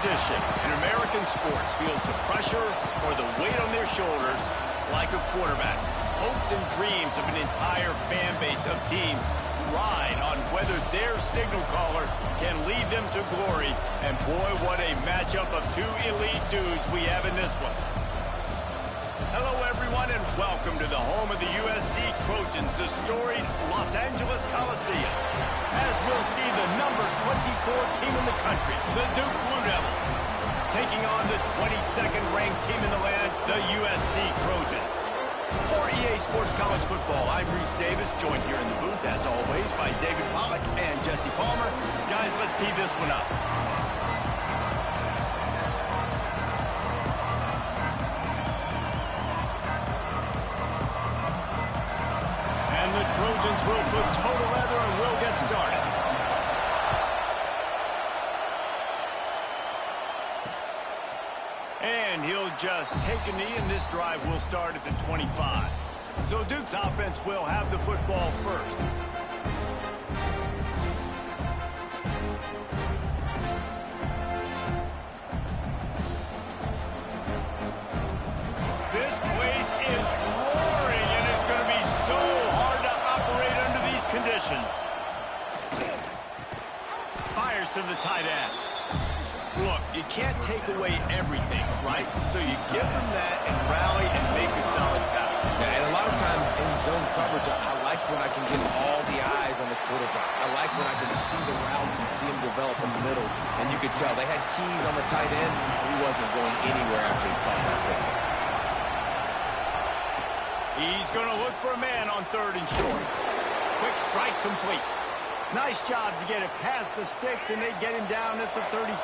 position in American sports feels the pressure or the weight on their shoulders like a quarterback. Hopes and dreams of an entire fan base of teams ride on whether their signal caller can lead them to glory. And boy, what a matchup of two elite dudes we have in this one. Hello, everyone, and welcome to the home of the USC Trojans, the storied Los Angeles Coliseum. As we'll see the number 24 team in the country, the Duke Blue Devils, taking on the 22nd ranked team in the land, the USC Trojans. For EA Sports College Football, I'm Reese Davis, joined here in the booth, as always, by David Pollack and Jesse Palmer. Guys, let's tee this one up. And the Trojans will put total leather and will get started. And he'll just take a knee, and this drive will start at the 25. So Duke's offense will have the football first. This place is roaring, and it's going to be so hard to operate under these conditions. Fires to the tight end. Look, you can't take away everything, right? So you give them that and rally and make a solid tackle. Yeah, and a lot of times in zone coverage, I like when I can get all the eyes on the quarterback. I like when I can see the routes and see him develop in the middle. And you could tell they had keys on the tight end. He wasn't going anywhere after he caught that football. He's going to look for a man on 3rd and short. Quick strike complete. Nice job to get it past the sticks, and they get him down at the 35.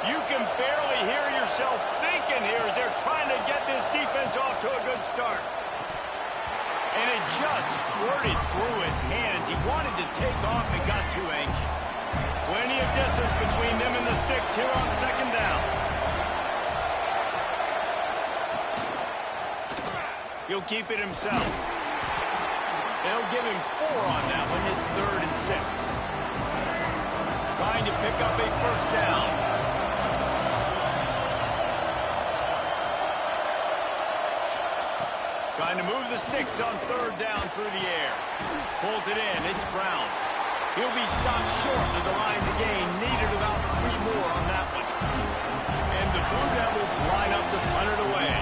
You can barely hear yourself thinking here as they're trying to get this defense off to a good start. And it just squirted through his hands. He wanted to take off and got too anxious. Plenty of distance between them and the sticks here on 2nd down. He'll keep it himself. They'll give him 4 on that one. It's 3rd and 6. Trying to pick up a 1st down. Trying to move the sticks on 3rd down through the air. Pulls it in. It's Brown. He'll be stopped short of the line to gain. Needed about 3 more on that one. And the Blue Devils line up to punt it away.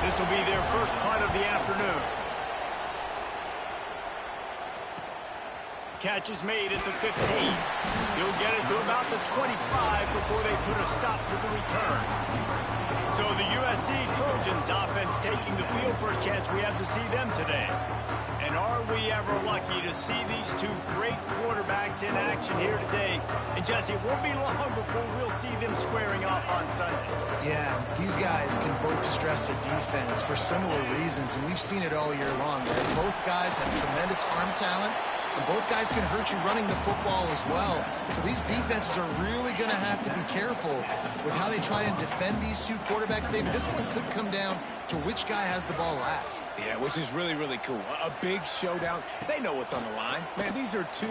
This will be their first punt of the afternoon. Catch is made at the 15. He'll get it to about the 25 before they put a stop to the return. So the USC Trojans offense taking the field. First chance we have to see them today. And are we ever lucky to see these two great quarterbacks in action here today? And Jesse, it won't be long before we'll see them squaring off on Sundays. Yeah, these guys can both stress a defense for similar reasons, and we've seen it all year long. Both guys have tremendous arm talent. And both guys can hurt you running the football as well. So these defenses are really going to have to be careful with how they try and defend these two quarterbacks, David. This one could come down to which guy has the ball last. Yeah, which is really, really cool. A big showdown. They know what's on the line. Man, these are two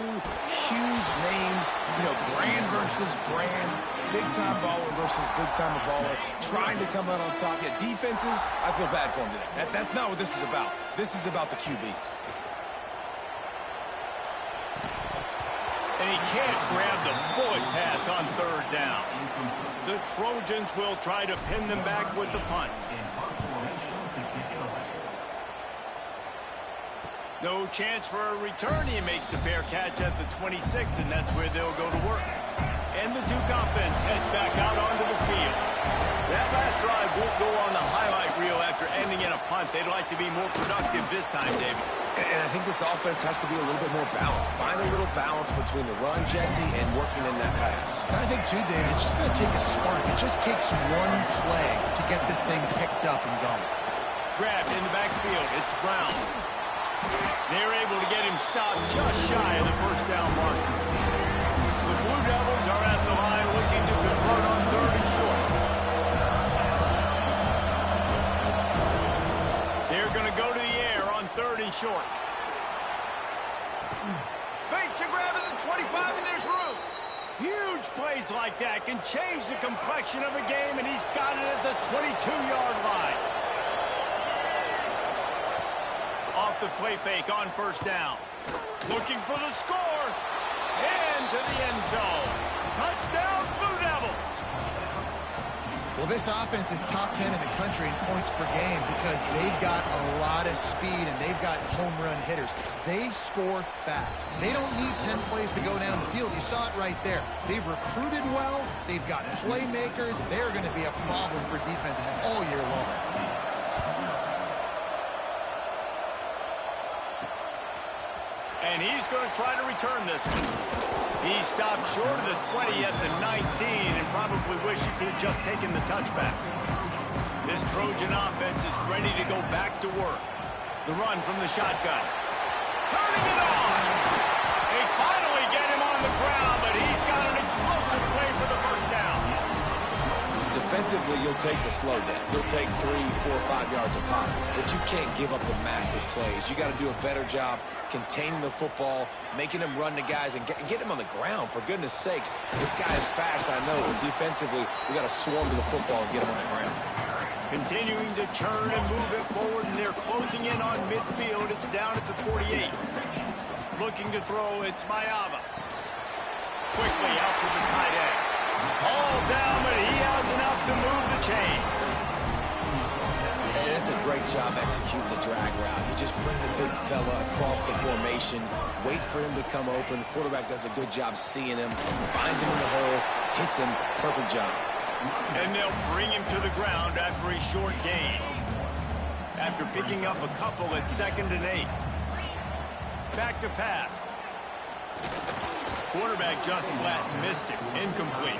huge names. You know, brand versus brand. Big-time baller versus big-time baller. Trying to come out on top. Yeah, defenses, I feel bad for them today. That's not what this is about. This is about the QBs. And he can't grab the bullet pass on 3rd down. The Trojans will try to pin them back with the punt. No chance for a return. He makes the fair catch at the 26, and that's where they'll go to work. And the Duke offense heads back out onto the field. That last drive won't go on the highlight reel after ending in a punt. They'd like to be more productive this time, David. And I think this offense has to be a little bit more balanced. Find a little balance between the run, Jesse, and working in that pass. And I think, too, David, it's just going to take a spark. It just takes one play to get this thing picked up and going. Grabbed in the backfield. It's Brown. They're able to get him stopped just shy of the 1st down mark. The Blue Devils are at the line looking to convert on 3rd and short. They're going to go to the air on 3rd and short. Makes a grab at the 25, and there's room. Huge plays like that can change the complexion of a game, and he's got it at the 22-yard line. Off the play fake on first down. Looking for the score. Into the end zone. Touchdown, Blue Devils. Well, this offense is top 10 in the country in points per game because they've got a lot of speed and they've got home run hitters. They score fast. They don't need 10 plays to go down the field. You saw it right there. They've recruited well. They've got playmakers. They're going to be a problem for defenses all year long. And he's going to try to return this one. He stopped short of the 20 at the 19 and probably wishes he had just taken the touchback. This Trojan offense is ready to go back to work. The run from the shotgun. Turning it on! They finally get him on the ground, but he's got an explosive play for the first down. Defensively, you'll take the slow down. You'll take 3, 4, 5 yards a pop, but you can't give up the massive plays. You got to do a better job containing the football, making him run to guys, and get him on the ground. For goodness sakes, this guy is fast, I know, but defensively, we got to swarm to the football and get him on the ground. Continuing to turn and move it forward, and they're closing in on midfield. It's down at the 48. Looking to throw, it's Mayava. Quickly out to the tight end. All down, but he has enough to move the chains. And it's a great job executing the drag route. You just bring the big fella across the formation, wait for him to come open. The quarterback does a good job seeing him, finds him in the hole, hits him. Perfect job. And they'll bring him to the ground after a short gain. After picking up a couple at 2nd and 8. Back to pass. Quarterback just flat missed it. Incomplete.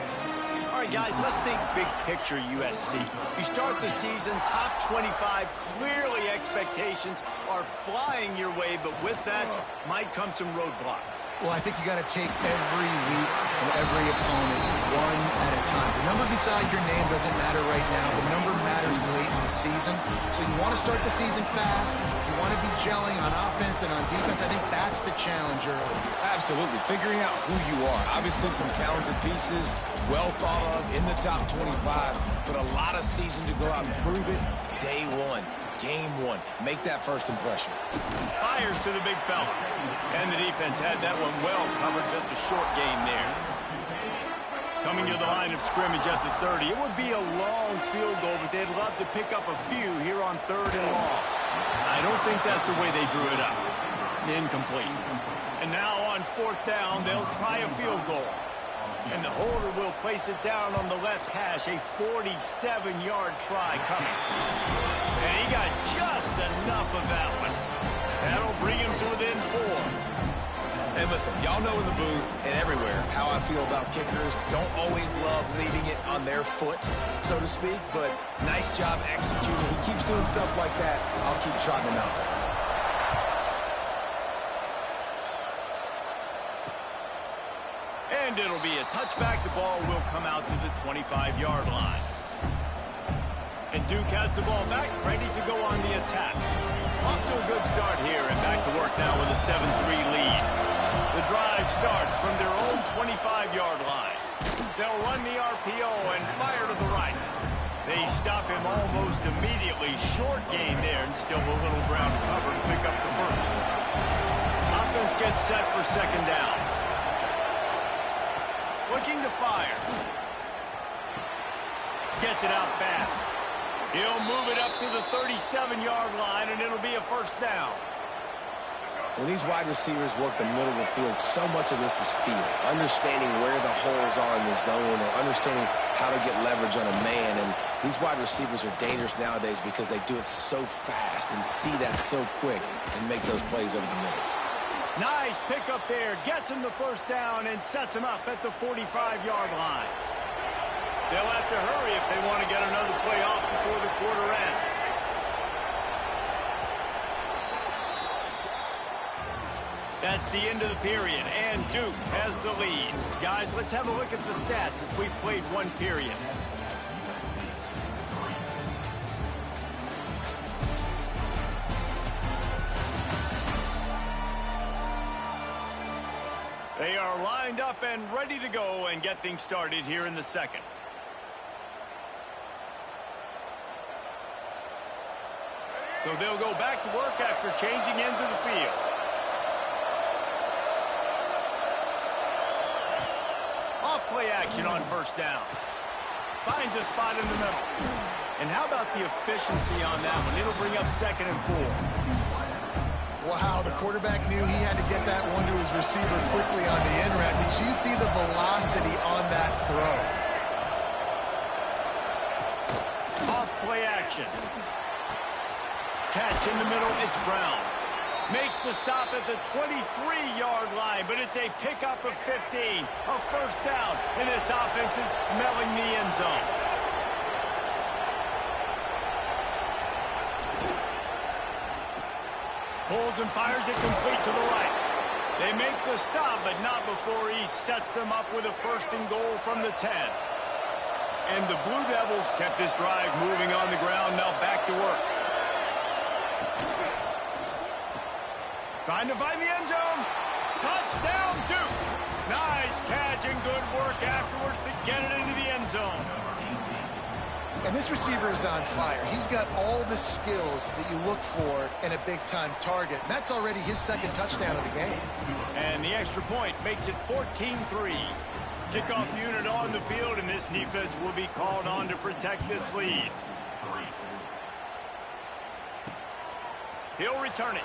All right, guys, let's think big picture USC. You start the season top 25. Clearly expectations are flying your way, but with that might come some roadblocks. Well, I think you got to take every week and every opponent one at a time. The number beside your name doesn't matter right now. The number matters late in the season. So you want to start the season fast. You want to be gelling on offense and on defense. I think that's the challenge early. Absolutely. Figuring out who you are. Obviously some talented pieces, well thought of in the top 25, but a lot of season to go out and prove it. Day one, game one. Make that first impression. Fires to the big fella. And the defense had that one well covered. Just a short gain there. Coming to the line of scrimmage at the 30. It would be a long field goal, but they'd love to pick up a few here on 3rd and long. I don't think that's the way they drew it up. Incomplete. And now on 4th down, they'll try a field goal. And the holder will place it down on the left hash. A 47-yard try coming. And he got just enough of that one. That'll bring him to within 4. And listen, y'all know in the booth and everywhere how I feel about kickers. Don't always love leaving it on their foot, so to speak, but nice job executing. He keeps doing stuff like that. I'll keep trotting him out there. And it'll be a touchback. The ball will come out to the 25-yard line. And Duke has the ball back, ready to go on the attack. Off to a good start here, and back to work now with a 7-3 lead. The drive starts from their own 25-yard line. They'll run the RPO and fire to the right. They stop him almost immediately. Short gain there, and still a little ground cover to pick up the first. Offense gets set for 2nd down. Looking to fire. Gets it out fast. He'll move it up to the 37-yard line, and it'll be a 1st down. When these wide receivers work the middle of the field, so much of this is feel. Understanding where the holes are in the zone or understanding how to get leverage on a man. And these wide receivers are dangerous nowadays because they do it so fast and see that so quick and make those plays over the middle. Nice pickup there. Gets him the 1st down and sets him up at the 45-yard line. They'll have to hurry if they want to get another play off before the quarter ends. That's the end of the period, and Duke has the lead. Guys, let's have a look at the stats as we've played one period. They are lined up and ready to go and get things started here in the second. So they'll go back to work after changing ends of the field. Off play action on first down. Finds a spot in the middle. And how about the efficiency on that one? It'll bring up 2nd and 4. Wow, the quarterback knew he had to get that one to his receiver quickly on the end route. Did you see the velocity on that throw? Off play action. Catch in the middle, it's Brown. Makes the stop at the 23-yard line, but it's a pickup of 15. A first down, and this offense is smelling the end zone. Pulls and fires it complete to the right. They make the stop, but not before he sets them up with a 1st and goal from the 10. And the Blue Devils kept this drive moving on the ground, now back to work. Trying to find the end zone. Touchdown, Duke. Nice catch and good work afterwards to get it into the end zone. And this receiver is on fire. He's got all the skills that you look for in a big-time target. And that's already his 2nd touchdown of the game. And the extra point makes it 14-3. Kickoff unit on the field, and this defense will be called on to protect this lead. He'll return it.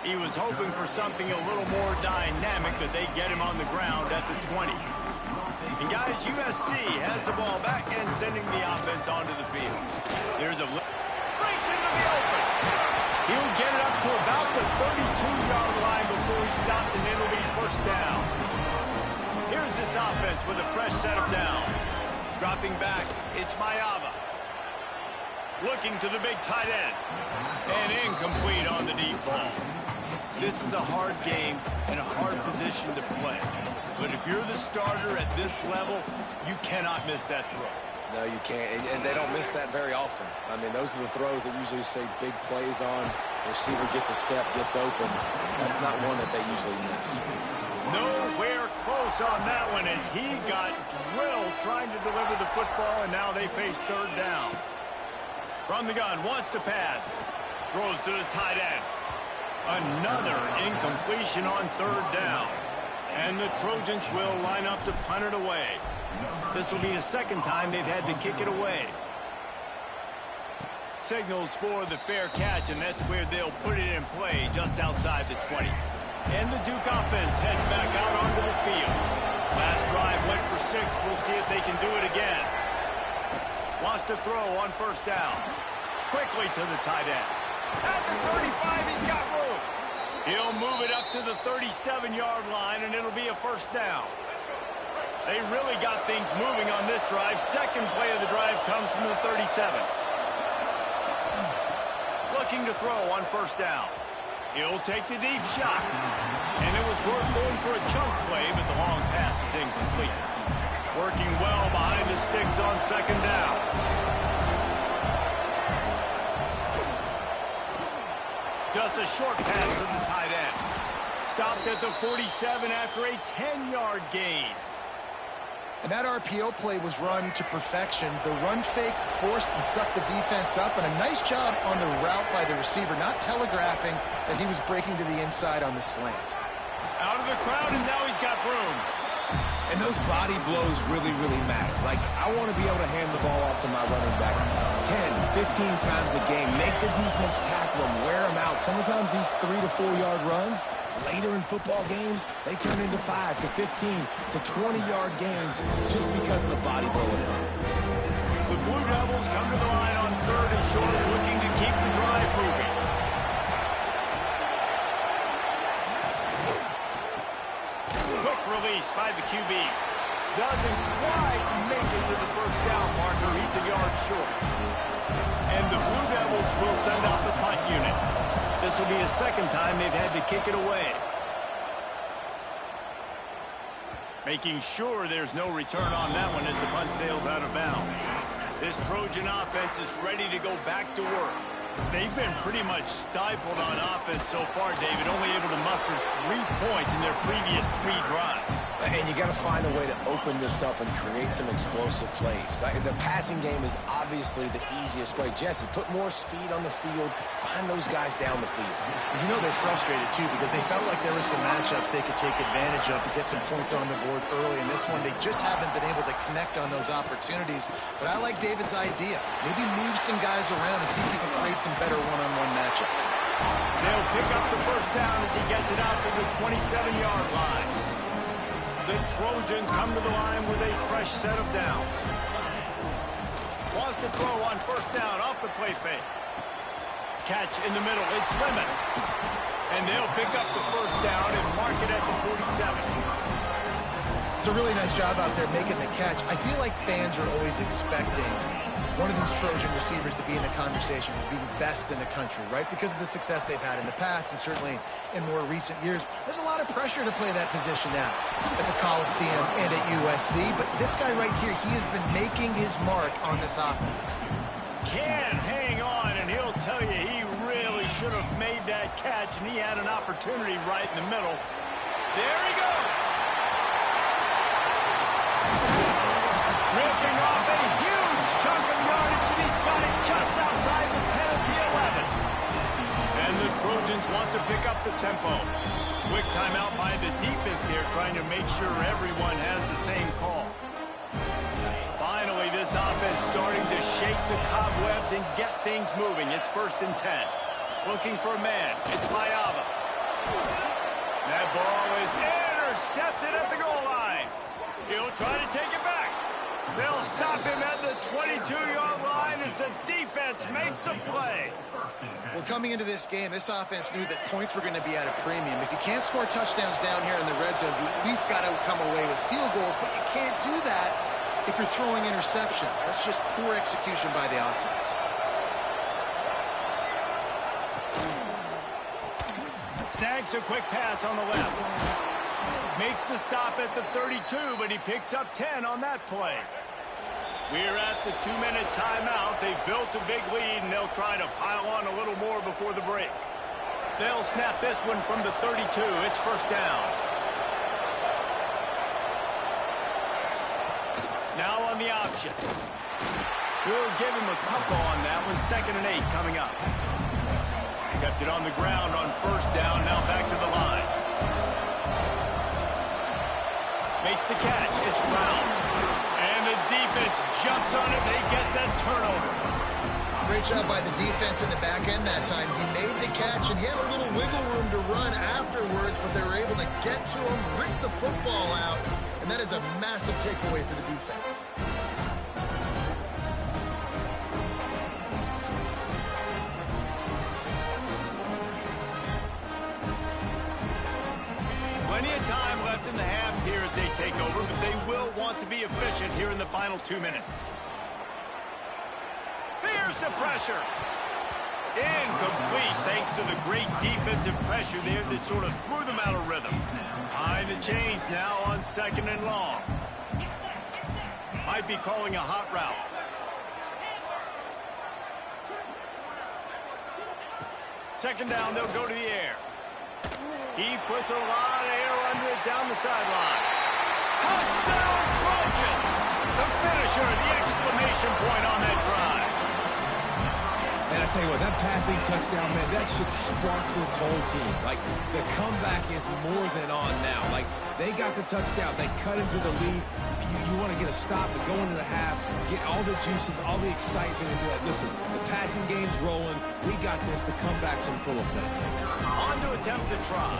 He was hoping for something a little more dynamic, but they get him on the ground at the 20. And guys, USC has the ball back and sending the offense onto the field. There's a breaks into the open. He'll get it up to about the 32-yard line before he stopped, and it'll be first down. Here's this offense with a fresh set of downs. Dropping back, it's Mayava. Looking to the big tight end. And incomplete on the deep ball. This is a hard game and a hard position to play. But if you're the starter at this level, you cannot miss that throw. No, you can't. And they don't miss that very often. I mean, those are the throws that usually say big plays on. The receiver gets a step, gets open. That's not one that they usually miss. Nowhere close on that one as he got drilled trying to deliver the football, and now they face 3rd down. From the gun, wants to pass. Throws to the tight end. Another incompletion on 3rd down. And the Trojans will line up to punt it away. This will be the 2nd time they've had to kick it away. Signals for the fair catch, and that's where they'll put it in play just outside the 20. And the Duke offense heads back out onto the field. Last drive went for 6. We'll see if they can do it again. Wants to throw on first down. Quickly to the tight end. At the 35, he's got room. He'll move it up to the 37-yard line, and it'll be a first down. They really got things moving on this drive. 2nd play of the drive comes from the 37. Looking to throw on first down. He'll take the deep shot. And it was worth going for a chunk play, but the long pass is incomplete. Working well behind the sticks on 2nd down. Just a short pass to the tight end. Stopped at the 47 after a 10-yard gain. And that RPO play was run to perfection. The run fake forced and sucked the defense up, and a nice job on the route by the receiver, not telegraphing that he was breaking to the inside on the slant. Out of the crowd, and now he's got room. And those body blows really, really matter. Like, I want to be able to hand the ball off to my running back 10, 15 times a game. Make the defense tackle them, wear them out. Sometimes these 3 to 4 yard runs, later in football games, they turn into 5 to 15 to 20-yard gains just because of the body blow effect. The Blue Devils come to the line on 3rd and short, looking to keep the drive moving. Quick release by the QB. Doesn't quite make it to the first down marker. He's a yard short. And the Blue Devils will send out the punt unit. This will be the 2nd time they've had to kick it away. Making sure there's no return on that one as the punt sails out of bounds. This Trojan offense is ready to go back to work. They've been pretty much stifled on offense so far, David, only able to muster 3 points in their previous 3 drives. And you got to find a way to open this up and create some explosive plays. The passing game is obviously the easiest way. Jesse, put more speed on the field. Find those guys down the field. You know they're frustrated, too, because they felt like there were some matchups they could take advantage of to get some points on the board early. In this one, they just haven't been able to connect on those opportunities. But I like David's idea. Maybe move some guys around and see if he can create some better one-on-one matchups. They'll pick up the first down as he gets it out to the 27-yard line. The Trojans come to the line with a fresh set of downs. Wants to throw on first down off the play fake. Catch in the middle. It's Lemon. And they'll pick up the first down and mark it at the 47. It's a really nice job out there making the catch. I feel like fans are always expecting one of these Trojan receivers to be in the conversation for being best in the country, right? Because of the success they've had in the past and certainly in more recent years. There's a lot of pressure to play that position now at the Coliseum and at USC. But this guy right here, he has been making his mark on this offense. Can hang on, and he'll tell you he really should have made that catch, and he had an opportunity right in the middle. There he goes. Ripping off a huge chunk of yardage, and he's got it just outside the 10 of the 11. And the Trojans want to pick up the tempo. Quick timeout by the defense here, trying to make sure everyone has the same call. Finally, this offense starting to shake the cobwebs and get things moving. It's 1st and 10. Looking for a man. It's Mayava. That ball is intercepted at the goal line. He'll try to take it back. They'll stop him at the 22-yard line as the defense makes a play. Well, coming into this game, this offense knew that points were going to be at a premium. If you can't score touchdowns down here in the red zone, you at least got to come away with field goals, but you can't do that if you're throwing interceptions. That's just poor execution by the offense. Snags a quick pass on the left. Makes the stop at the 32, but he picks up 10 on that play. We're at the 2-minute timeout. They've built a big lead, and they'll try to pile on a little more before the break. They'll snap this one from the 32. It's first down. Now on the option. We'll give him a couple on that one. 2nd and 8 coming up. Kept it on the ground on first down. Now back to the line. Makes the catch. It's Brown. And the defense jumps on it. They get that turnover. Great job by the defense in the back end that time. He made the catch, and he had a little wiggle room to run afterwards, but they were able to get to him, rip the football out, and that is a massive takeaway for the defense. Plenty of time left in the half here as they take over, but they will want to be efficient here in the final 2 minutes. Here's the pressure. Incomplete thanks to the great defensive pressure there that sort of threw them out of rhythm. Behind the chains now on 2nd and long. Might be calling a hot route. Second down, they'll go to the air. He puts a lot of air under it down the sideline. Touchdown, Trojans! The finisher, the exclamation point on that drive. And I tell you what, that passing touchdown, man, that should spark this whole team. Like, the comeback is more than on now. Like, they got the touchdown. They cut into the lead. You want to get a stop and go into the half, get all the juices, all the excitement, and be like, listen, the passing game's rolling. We got this. The comeback's in full effect. On to attempt the try.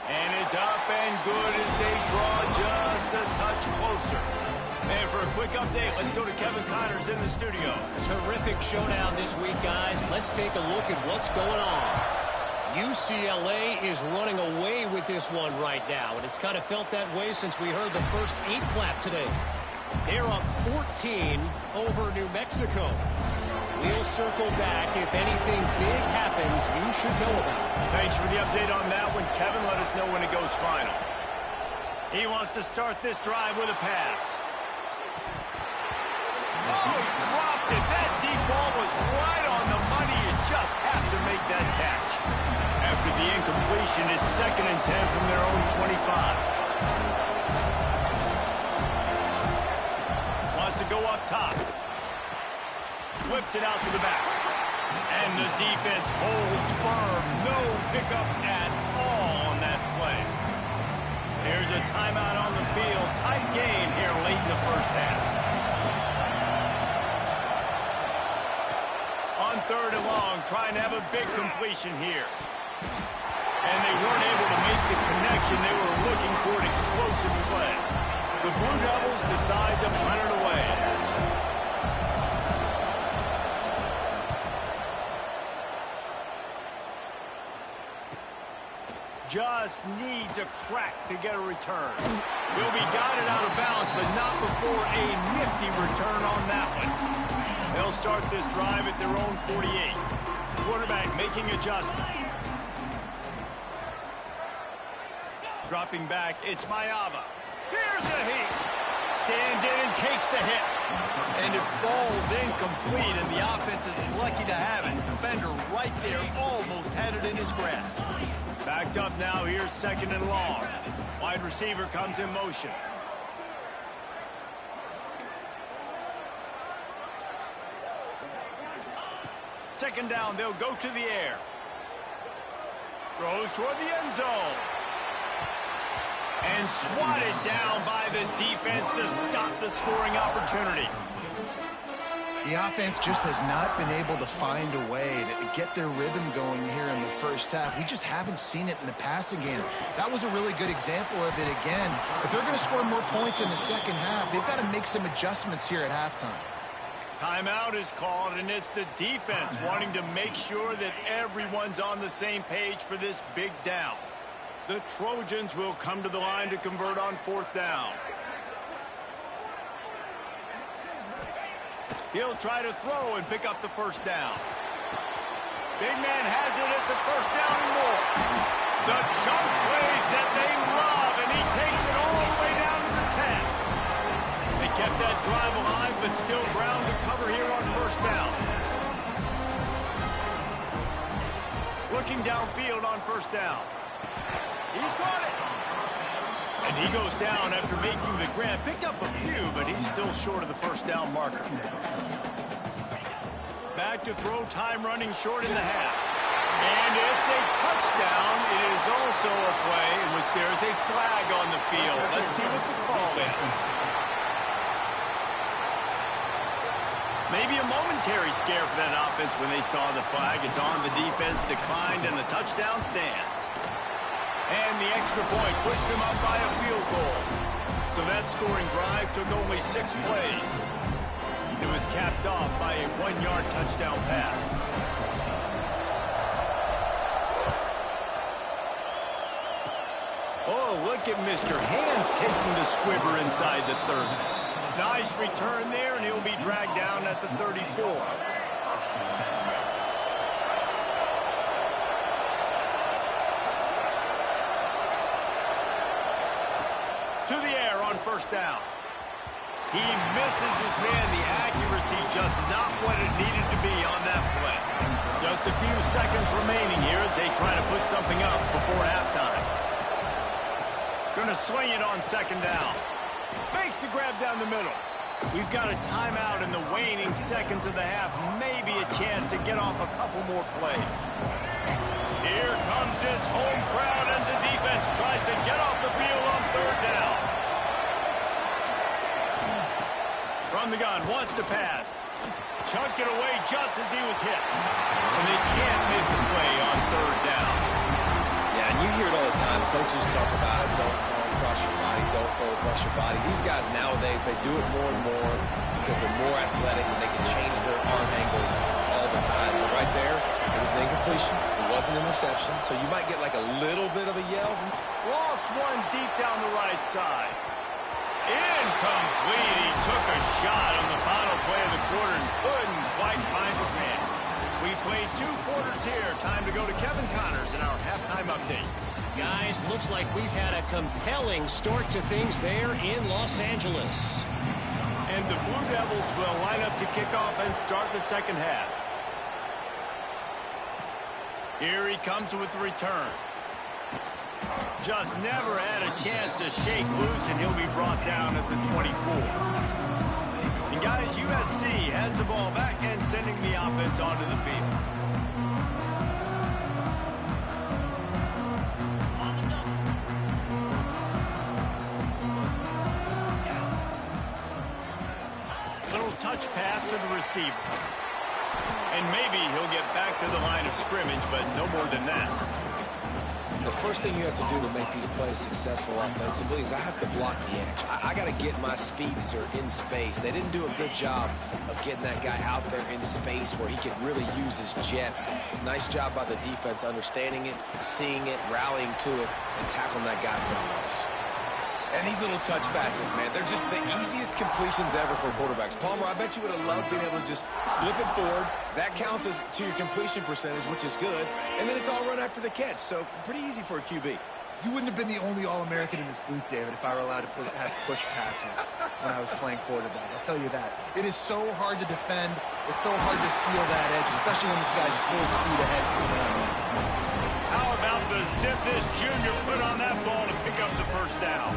And it's up and good as they draw just a touch closer. And for a quick update, let's go to Kevin Connors in the studio. Terrific showdown this week, guys. Let's take a look at what's going on. UCLA is running away with this one right now, and it's kind of felt that way since we heard the first 8 clap today. They're up 14 over New Mexico. We'll circle back. If anything big happens, you should know about it. Thanks for the update on that one, Kevin. Let us know when it goes final. He wants to start this drive with a pass. Oh, he dropped it. That deep ball was right on the 2nd and 10 from their own 25. Wants to go up top. Whips it out to the back. And the defense holds firm. No pickup at all on that play. Here's a timeout on the field. Tight game here late in the first half. On 3rd and long, trying to have a big completion here. And they weren't able to make the connection. They were looking for an explosive play. The Blue Devils decide to punt it away. Just needs a crack to get a return. Will be guided out of bounds, but not before a nifty return on that one. They'll start this drive at their own 48. Quarterback making adjustments. Dropping back, it's Mayava. Here's a heat. Stands in and takes the hit. And it falls incomplete, and the offense is lucky to have it. Defender right there almost had it in his grasp. Backed up now, here's 2nd and long. Wide receiver comes in motion. Second down, they'll go to the air. Throws toward the end zone. And swatted down by the defense to stop the scoring opportunity. The offense just has not been able to find a way to get their rhythm going here in the first half. We just haven't seen it in the passing game. That was a really good example of it again. If they're going to score more points in the second half, they've got to make some adjustments here at halftime. Timeout is called, and it's the defense wanting to make sure that everyone's on the same page for this big down. The Trojans will come to the line to convert on 4th down. He'll try to throw and pick up the first down. Big man has it. It's a first down and more. The chunk plays that they love, and he takes it all the way down to the 10. They kept that drive alive, but still ground to cover here on first down. Looking downfield on first down. He caught it. And he goes down after making the grab. Picked up a few, but he's still short of the first down marker. Back to throw, time running short in the half. And it's a touchdown. It is also a play in which there is a flag on the field. Let's see what the call is. Maybe a momentary scare for that offense when they saw the flag. It's on, the defense declined, and the touchdown stands. And the extra point puts them up by a field goal. So that scoring drive took only 6 plays. It was capped off by a 1-yard touchdown pass. Oh, look at Mr. Hands taking the squibber inside the 30. Nice return there, and he'll be dragged down at the 34. To the air on first down. He misses his man. The accuracy just not what it needed to be on that play. Just a few seconds remaining here as they try to put something up before halftime. Going to swing it on 2nd down. Makes the grab down the middle. We've got a timeout in the waning seconds of the half. Maybe a chance to get off a couple more plays. Here comes this home crowd as the defense tries to get off the field on 3rd down. From the gun, wants to pass. Chunked it away just as he was hit. And they can't make the play on 3rd down. Yeah, and you hear it all the time. Coaches talk about it. Don't throw across your body. Don't throw across your body. These guys nowadays, they do it more and more because they're more athletic and they can change their arm angles all the time. But right there, it was an incompletion. It was an interception. So you might get like a little bit of a yell. Lost one deep down the right side. Incomplete. He took a shot on the final play of the quarter and couldn't quite find his man. We played 2 quarters here. Time to go to Kevin Connors in our halftime update. Guys, looks like we've had a compelling start to things there in Los Angeles. And the Blue Devils will line up to kick off and start the second half. Here he comes with the return. Just never had a chance to shake loose, and he'll be brought down at the 24. And guys, USC has the ball back and sending the offense onto the field. Little touch pass to the receiver. And maybe he'll get back to the line of scrimmage, but no more than that. The first thing you have to do to make these plays successful offensively is I have to block the edge. I got to get my speedster in space. They didn't do a good job of getting that guy out there in space where he could really use his jets. Nice job by the defense understanding it, seeing it, rallying to it, and tackling that guy for a loss. And these little touch passes, man, they're just the easiest completions ever for quarterbacks. Palmer, I bet you would have loved being able to just flip it forward. That counts as to your completion percentage, which is good. And then it's all run after the catch, so pretty easy for a QB. You wouldn't have been the only All-American in this booth, David, if I were allowed to have push passes when I was playing quarterback. I'll tell you that. It is so hard to defend. It's so hard to seal that edge, especially when this guy's full speed ahead. How about the zip this junior put on that ball to pick up the first down?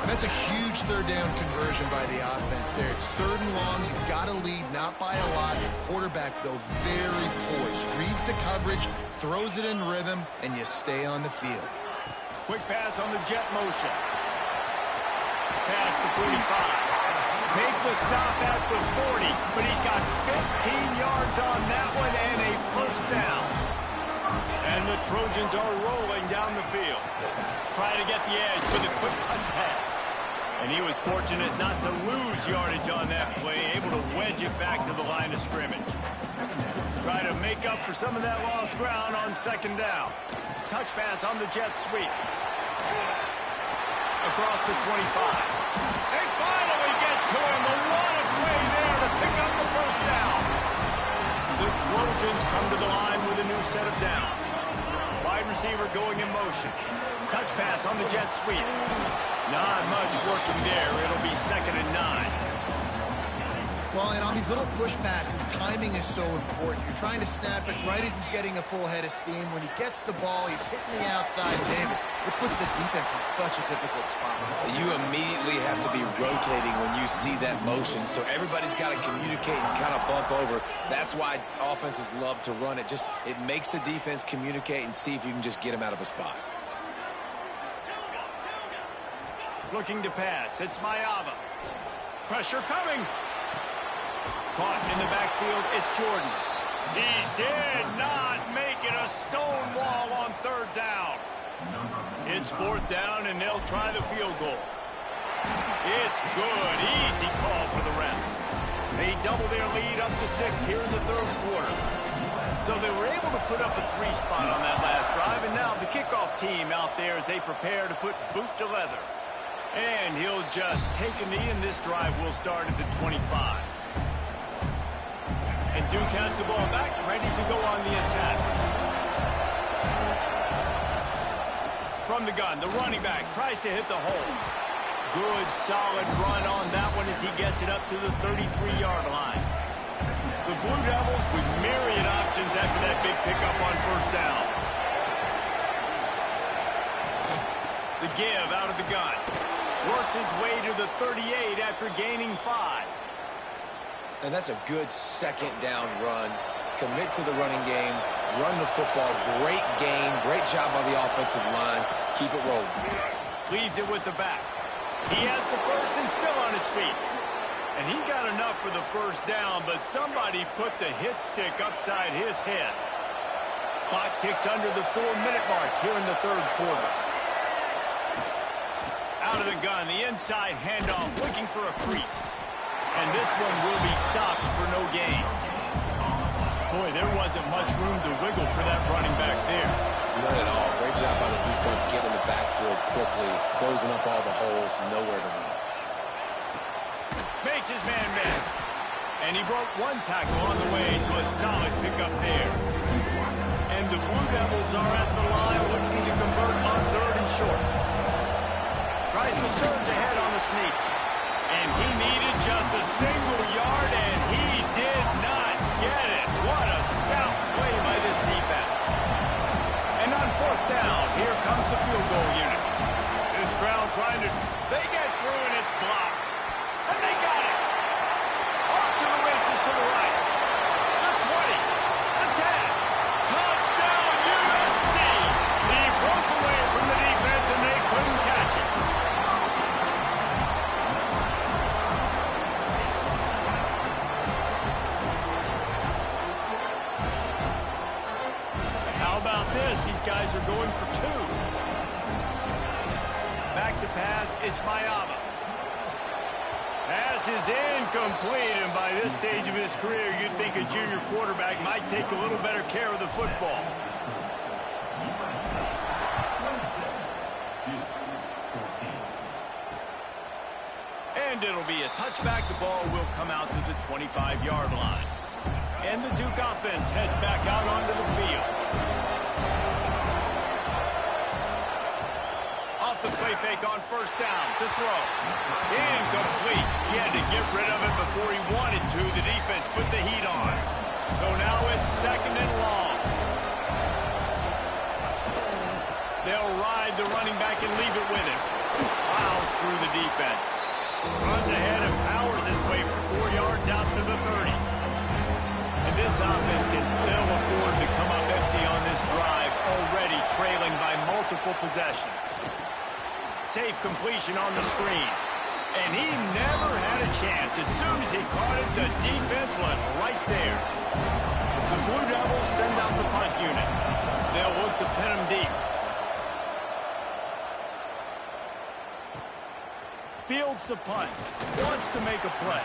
And that's a huge third down conversion by the offense there. It's 3rd and long. You've got to lead, not by a lot. Your quarterback, though, very poised. Reads the coverage, throws it in rhythm, and you stay on the field. Quick pass on the jet motion. Pass to 45. Make the stop at the 40, but he's got 15 yards on that one and a first down. And the Trojans are rolling down the field. Try to get the edge with a quick touch pass. And he was fortunate not to lose yardage on that play, able to wedge it back to the line of scrimmage. Try to make up for some of that lost ground on 2nd down. Touch pass on the jet sweep. Across the 25. They finally get to him. A lot of play there to pick up the first down. The Trojans come to the line with a new set of downs. Wide receiver going in motion. Touch pass on the jet sweep. Not much working there. It'll be 2nd and 9. Well, and on these little push passes, timing is so important. You're trying to snap it right as he's getting a full head of steam. When he gets the ball, he's hitting the outside. David, it puts the defense in such a difficult spot. You immediately have to be rotating when you see that motion, so everybody's got to communicate and kind of bump over. That's why offenses love to run it. It makes the defense communicate and see if you can just get him out of a spot. Looking to pass. It's Mayava. Pressure coming. Caught in the backfield. It's Jordan. He did not make it a stone wall on 3rd down. It's 4th down, and they'll try the field goal. It's good. Easy call for the refs. They double their lead up to 6 here in the 3rd quarter. So they were able to put up a 3 spot on that last drive, and now the kickoff team out there as they prepare to put boot to leather. And he'll just take a knee, and this drive will start at the 25. And Duke has the ball back, ready to go on the attack. From the gun, the running back tries to hit the hole. Good, solid run on that one as he gets it up to the 33-yard line. The Blue Devils with myriad options after that big pickup on 1st down. The give out of the gun. Works his way to the 38 after gaining 5. And that's a good 2nd down run. Commit to the running game, run the football, great gain, great job by the offensive line. Keep it rolling. Leaves it with the back. He has the first and still on his feet. And he got enough for the first down, but somebody put the hit stick upside his head. Clock ticks under the 4-minute mark here in the 3rd quarter. Out of the gun, the inside handoff, looking for a crease. And this one will be stopped for no gain. Boy, there wasn't much room to wiggle for that running back there. None at all. Great job by the defense getting in the backfield quickly, closing up all the holes, nowhere to run. Makes his man miss. And he broke 1 tackle on the way to a solid pickup there. And the Blue Devils are at the line looking to convert on 3rd and short. Tries to surge ahead on the sneak. And he needed just a single yard, and he did not get it. What a stout play by this defense. And on 4th down, here comes the field goal ground trying to... They get through and it's blocked. And they got it. Off to the races to the right. The 20. The 10. Touchdown, USC. He broke away from the defense and they couldn't catch it. How about this? These guys are going for 2. Back to pass, it's Mayaba. Pass is incomplete, and by this stage of his career, you'd think a junior quarterback might take a little better care of the football. And it'll be a touchback. The ball will come out to the 25-yard line. And the Duke offense heads back out onto the field. Off the play fake on first down to throw. Incomplete. He had to get rid of it before he wanted to. The defense put the heat on. So now it's 2nd and long. They'll ride the running back and leave it with him. Plows through the defense. Runs ahead and powers his way for 4 yards out to the 30. And this offense can ill afford to come up empty on this drive, already trailing by multiple possessions. Safe completion on the screen. And he never had a chance. As soon as he caught it, the defense was right there. The Blue Devils send out the punt unit. They'll look to pin him deep. Fields the punt. Wants to make a play.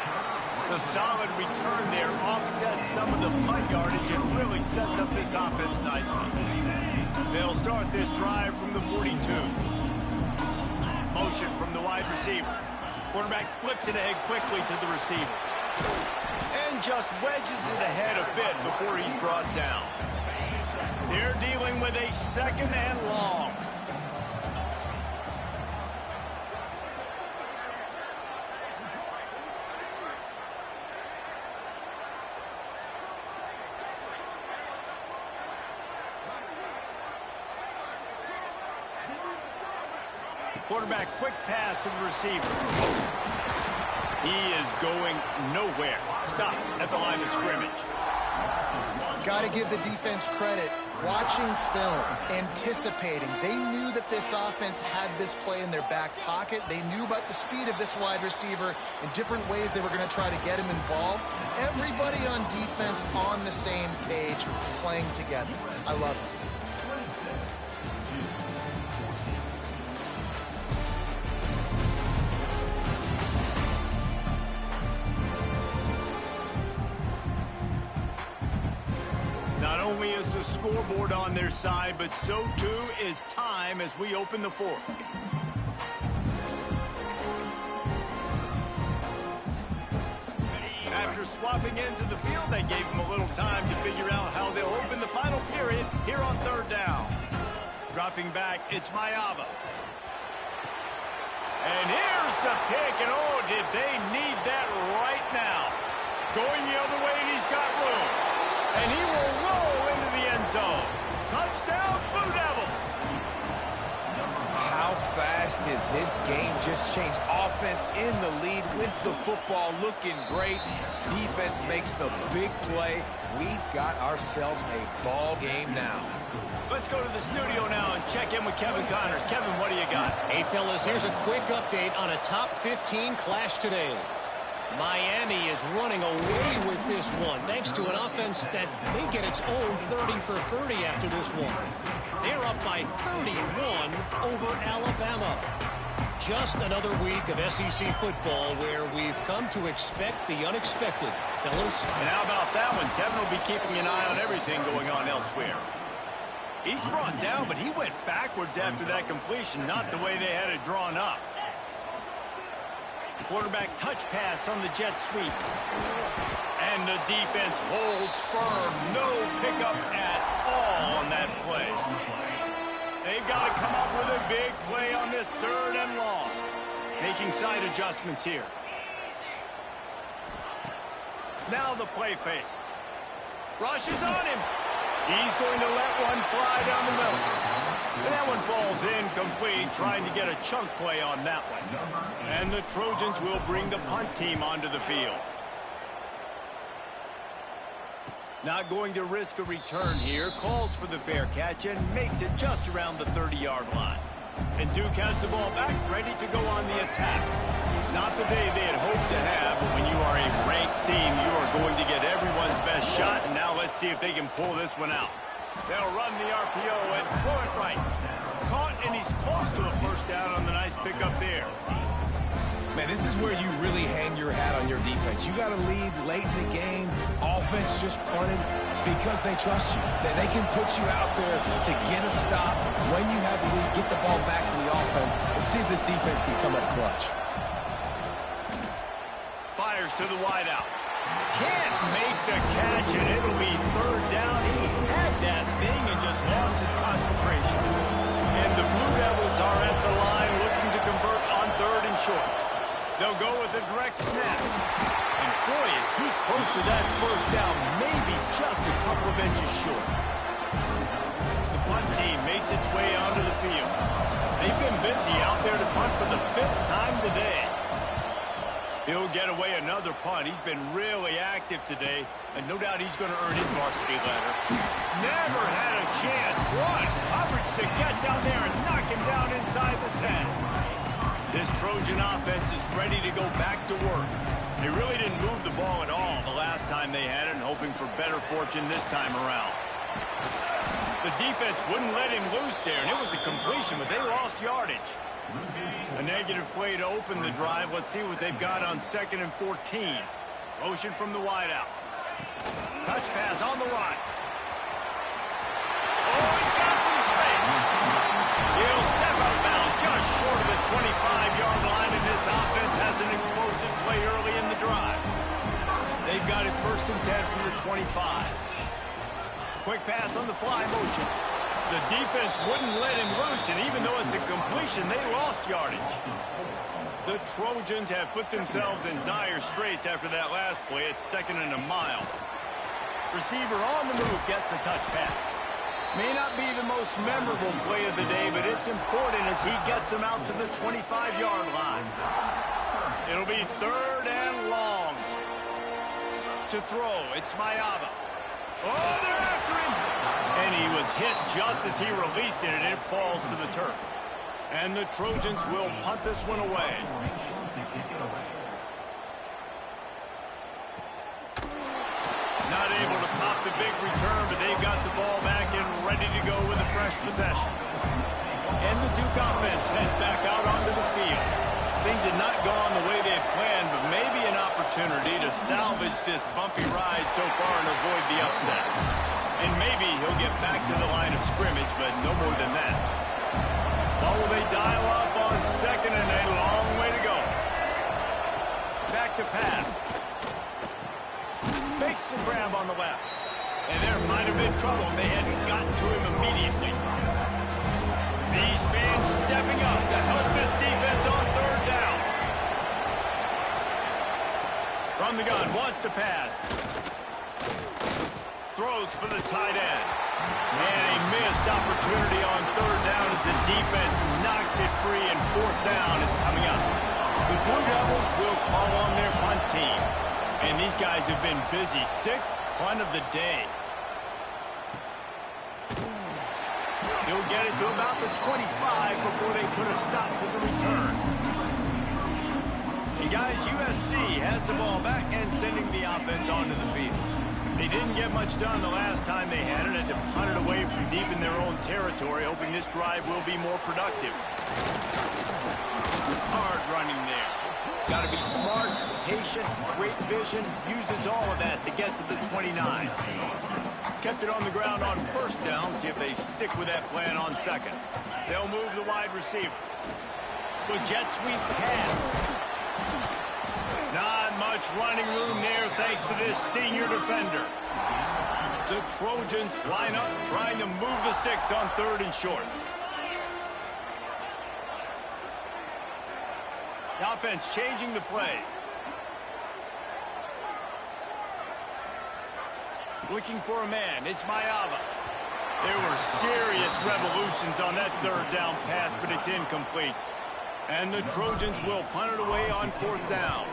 The solid return there offsets some of the punt yardage and really sets up this offense nicely. They'll start this drive from the 42. Motion from the wide receiver. Quarterback flips it ahead quickly to the receiver. And just wedges it ahead a bit before he's brought down. They're dealing with a 2nd and long. Quarterback, quick pass to the receiver. He is going nowhere. Stop at the line of scrimmage. Got to give the defense credit. Watching film, anticipating. They knew that this offense had this play in their back pocket. They knew about the speed of this wide receiver in different ways they were going to try to get him involved. Everybody on defense on the same page, playing together. I love it. Not only is the scoreboard on their side, but so too is time as we open the 4th. After swapping into the field, they gave him a little time to figure out how they'll open the final period here on 3rd down. Dropping back, it's Mayaba. And here's the pick, and oh, did they need that right now. Going the other way, and he's got room. And he will roll into the end zone. Touchdown, Blue Devils. How fast did this game just change? Offense in the lead with the football looking great. Defense makes the big play. We've got ourselves a ball game now. Let's go to the studio now and check in with Kevin Connors. Kevin, what do you got? Hey, fellas, here's a quick update on a top 15 clash today. Miami is running away with this one, thanks to an offense that may get its own 30 for 30 after this one. They're up by 31 over Alabama. Just another week of SEC football where we've come to expect the unexpected, fellas. And how about that one? Kevin will be keeping an eye on everything going on elsewhere. He's brought down, but he went backwards after that completion, not the way they had it drawn up. Quarterback touch pass on the jet sweep. And the defense holds firm. No pickup at all on that play. They've got to come up with a big play on this 3rd and long. Making side adjustments here. Now the play fake. Rush is on him. He's going to let one fly down the middle. And that one falls incomplete, trying to get a chunk play on that one. And the Trojans will bring the punt team onto the field. Not going to risk a return here. Calls for the fair catch and makes it just around the 30-yard line. And Duke has the ball back, ready to go on the attack. Not the day they had hoped to have, but when you are a ranked team, you are going to get everyone's best shot. And now let's see if they can pull this one out. They'll run the RPO and throw it right. Caught, and he's close to a first down on the nice pickup there. Man, this is where you really hang your hat on your defense. You got to lead late in the game. Offense just punted because they trust you. They can put you out there to get a stop. When you have a lead, get the ball back to the offense. Let's see if this defense can come up clutch. Fires to the wideout. Can't make the catch, and it'll be third down. He had that thing and just lost his concentration. And the Blue Devils are at the line looking to convert on third and short. They'll go with a direct snap. And boy, is he close to that first down, maybe just a couple of inches short. The punt team makes its way onto the field. They've been busy out there to punt for the 5th time today. He'll get away another punt. He's been really active today, and no doubt he's going to earn his varsity letter. Never had a chance. What coverage to get down there and knock him down inside the 10. This Trojan offense is ready to go back to work. They really didn't move the ball at all the last time they had it, and hoping for better fortune this time around. The defense wouldn't let him loose there, and it was a completion, but they lost yardage. A negative play to open the drive. Let's see what they've got on 2nd and 14. Motion from the wideout. Touch pass on the run. Oh, he's got some space. He'll step out of bounds just short of the 25-yard line, and this offense has an explosive play early in the drive. They've got it 1st and 10 from the 25. Quick pass on the fly motion. The defense wouldn't let him loose, and even though it's a completion, they lost yardage. The Trojans have put themselves in dire straits after that last play. It's 2nd and a mile. Receiver on the move gets the touch pass. May not be the most memorable play of the day, but it's important as he gets them out to the 25-yard line. It'll be 3rd and long. To throw, it's Mayava. Oh, they're after him! And he was hit just as he released it, and it falls to the turf. And the Trojans will punt this one away. Not able to pop the big return, but they've got the ball back and ready to go with a fresh possession. And the Duke offense heads back out onto the field. Things had not gone the way they had planned, but maybe an opportunity to salvage this bumpy ride so far and avoid the upset. And maybe he'll get back to the line of scrimmage, but no more than that. What will they dial up on 2nd and a long way to go? Back to pass. Makes the grab on the left. And there might have been trouble if they hadn't gotten to him immediately. These fans stepping up to help this defense on 3rd down. From the gun, wants to pass. Throws for the tight end. And a missed opportunity on 3rd down as the defense knocks it free, and 4th down is coming up. The Blue Devils will call on their punt team. And these guys have been busy. 6th punt of the day. He'll get it to about the 25 before they put a stop to the return. And guys, USC has the ball back and sending the offense onto the field. They didn't get much done the last time they had it, and to punt it away from deep in their own territory, hoping this drive will be more productive. Hard running there. Got to be smart, patient, great vision, uses all of that to get to the 29. Kept it on the ground on 1st down, see if they stick with that plan on 2nd. They'll move the wide receiver. With jet sweep pass. Not much running room there thanks to this senior defender. The Trojans line up trying to move the sticks on 3rd and short. The offense changing the play. Looking for a man. It's Mayava. There were serious revolutions on that third down pass, but it's incomplete. And the Trojans will punt it away on fourth down.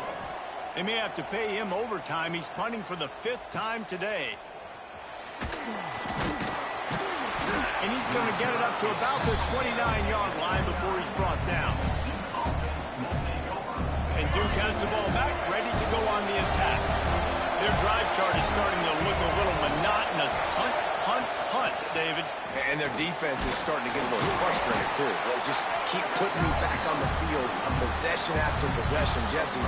They may have to pay him overtime. He's punting for the 5th time today. And he's going to get it up to about the 29-yard line before he's brought down. And Duke has the ball back, ready to go on the attack. Their drive chart is starting to look a little monotonous. Punt, punt, punt, David. And their defense is starting to get a little frustrated, too. They just keep putting me back on the field, possession after possession. Jesse,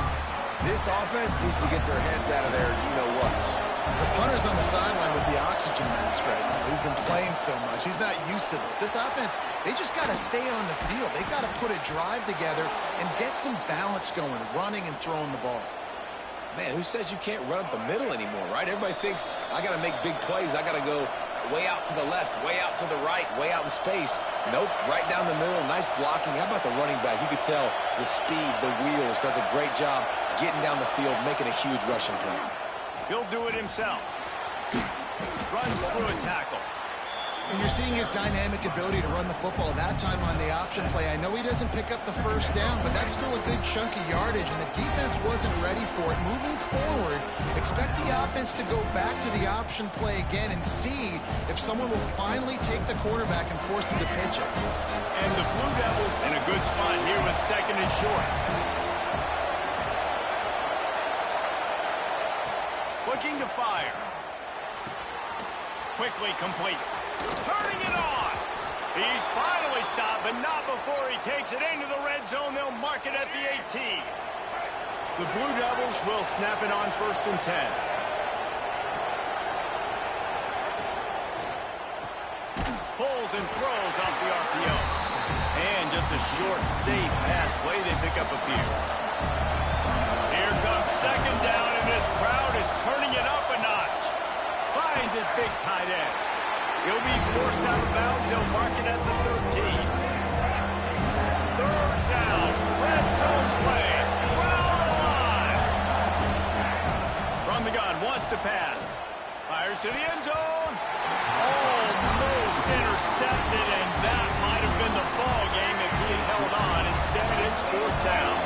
this offense needs to get their heads out of there, you-know-what. The punter's on the sideline with the oxygen mask right now. He's been playing so much. He's not used to this. This offense, they just got to stay on the field. They got to put a drive together and get some balance going, running and throwing the ball. Man, who says you can't run up the middle anymore, right? Everybody thinks, I got to make big plays. I got to go way out to the left, way out to the right, way out in space. Nope, right down the middle, nice blocking. How about the running back? You could tell the speed, the wheels, does a great job getting down the field, making a huge rushing play. He'll do it himself. Runs through a tackle. And you're seeing his dynamic ability to run the football that time on the option play. I know he doesn't pick up the first down, but that's still a good chunk of yardage, and the defense wasn't ready for it. Moving forward, expect the offense to go back to the option play again and see if someone will finally take the quarterback and force him to pitch it. And the Blue Devils in a good spot here with 2nd and short. Looking to fire. Quickly complete. Turning it on. He's finally stopped, but not before he takes it into the red zone. They'll mark it at the 18. The Blue Devils will snap it on 1st and 10. Pulls and throws off the RPO. And just a short, safe pass play. They pick up a few. Here comes 2nd down, and this crowd is turning it up a notch. Finds his big tight end. He'll be forced out of bounds. They'll mark it at the 13. 3rd down. Red zone play. Crowd alive. From the gun. Wants to pass. Fires to the end zone. Almost intercepted, and that might have been the ball game if he had held on. Instead, it's 4th down.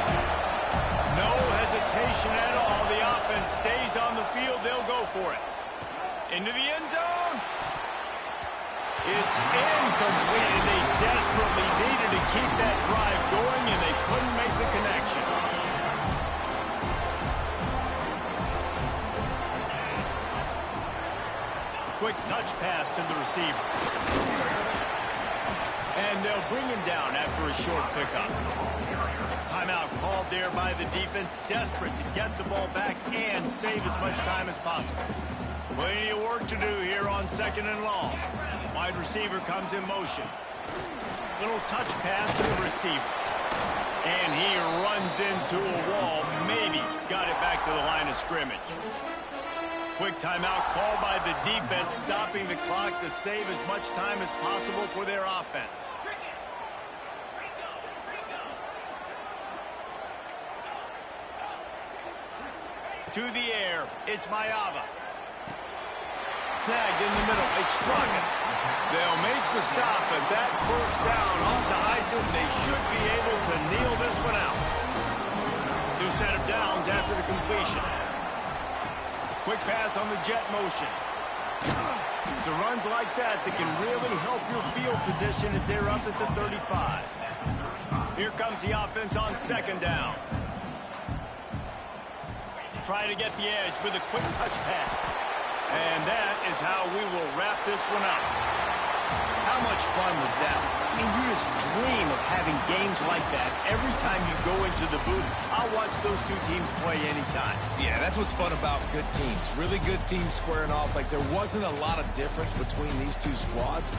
No hesitation at all. The offense stays on the field. They'll go for it. Into the end zone. It's incomplete, and they desperately needed to keep that drive going, and they couldn't make the connection. Quick touch pass to the receiver. And they'll bring him down after a short pickup. Timeout called there by the defense, desperate to get the ball back and save as much time as possible. Plenty of work to do here on 2nd and long. Wide receiver comes in motion. Little touch pass to the receiver. And he runs into a wall. Maybe got it back to the line of scrimmage. Quick timeout called by the defense, stopping the clock to save as much time as possible for their offense. To the air, it's Mayava. Snagged in the middle, it's Strugan. They'll make the stop, and that 1st down off the ice, and they should be able to kneel this one out. New set of downs after the completion. Quick pass on the jet motion. So runs like that can really help your field position as they're up at the 35. Here comes the offense on 2nd down. Trying to get the edge with a quick touch pass. And that is how we will wrap this one up. How much fun was that? I mean, you just dream of having games like that every time you go into the booth. I'll watch those two teams play anytime. Yeah, that's what's fun about good teams. Really good teams squaring off. Like, there wasn't a lot of difference between these two squads.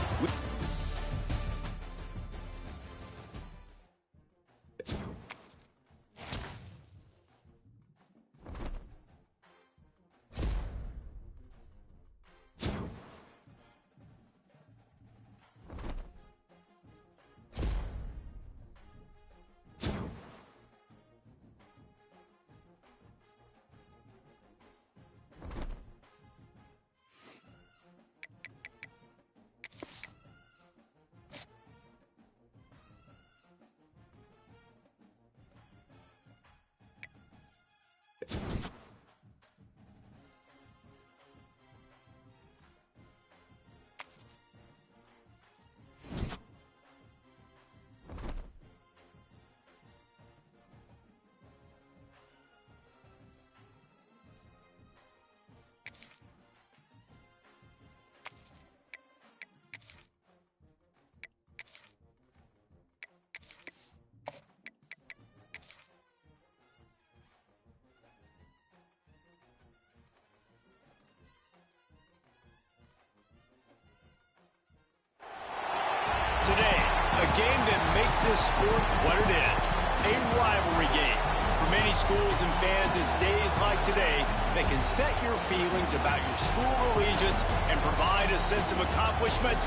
today, a game that makes this sport what it is, a rivalry game. For many schools and fans, it's days like today that can set your feelings about your school allegiance and provide a sense of accomplishment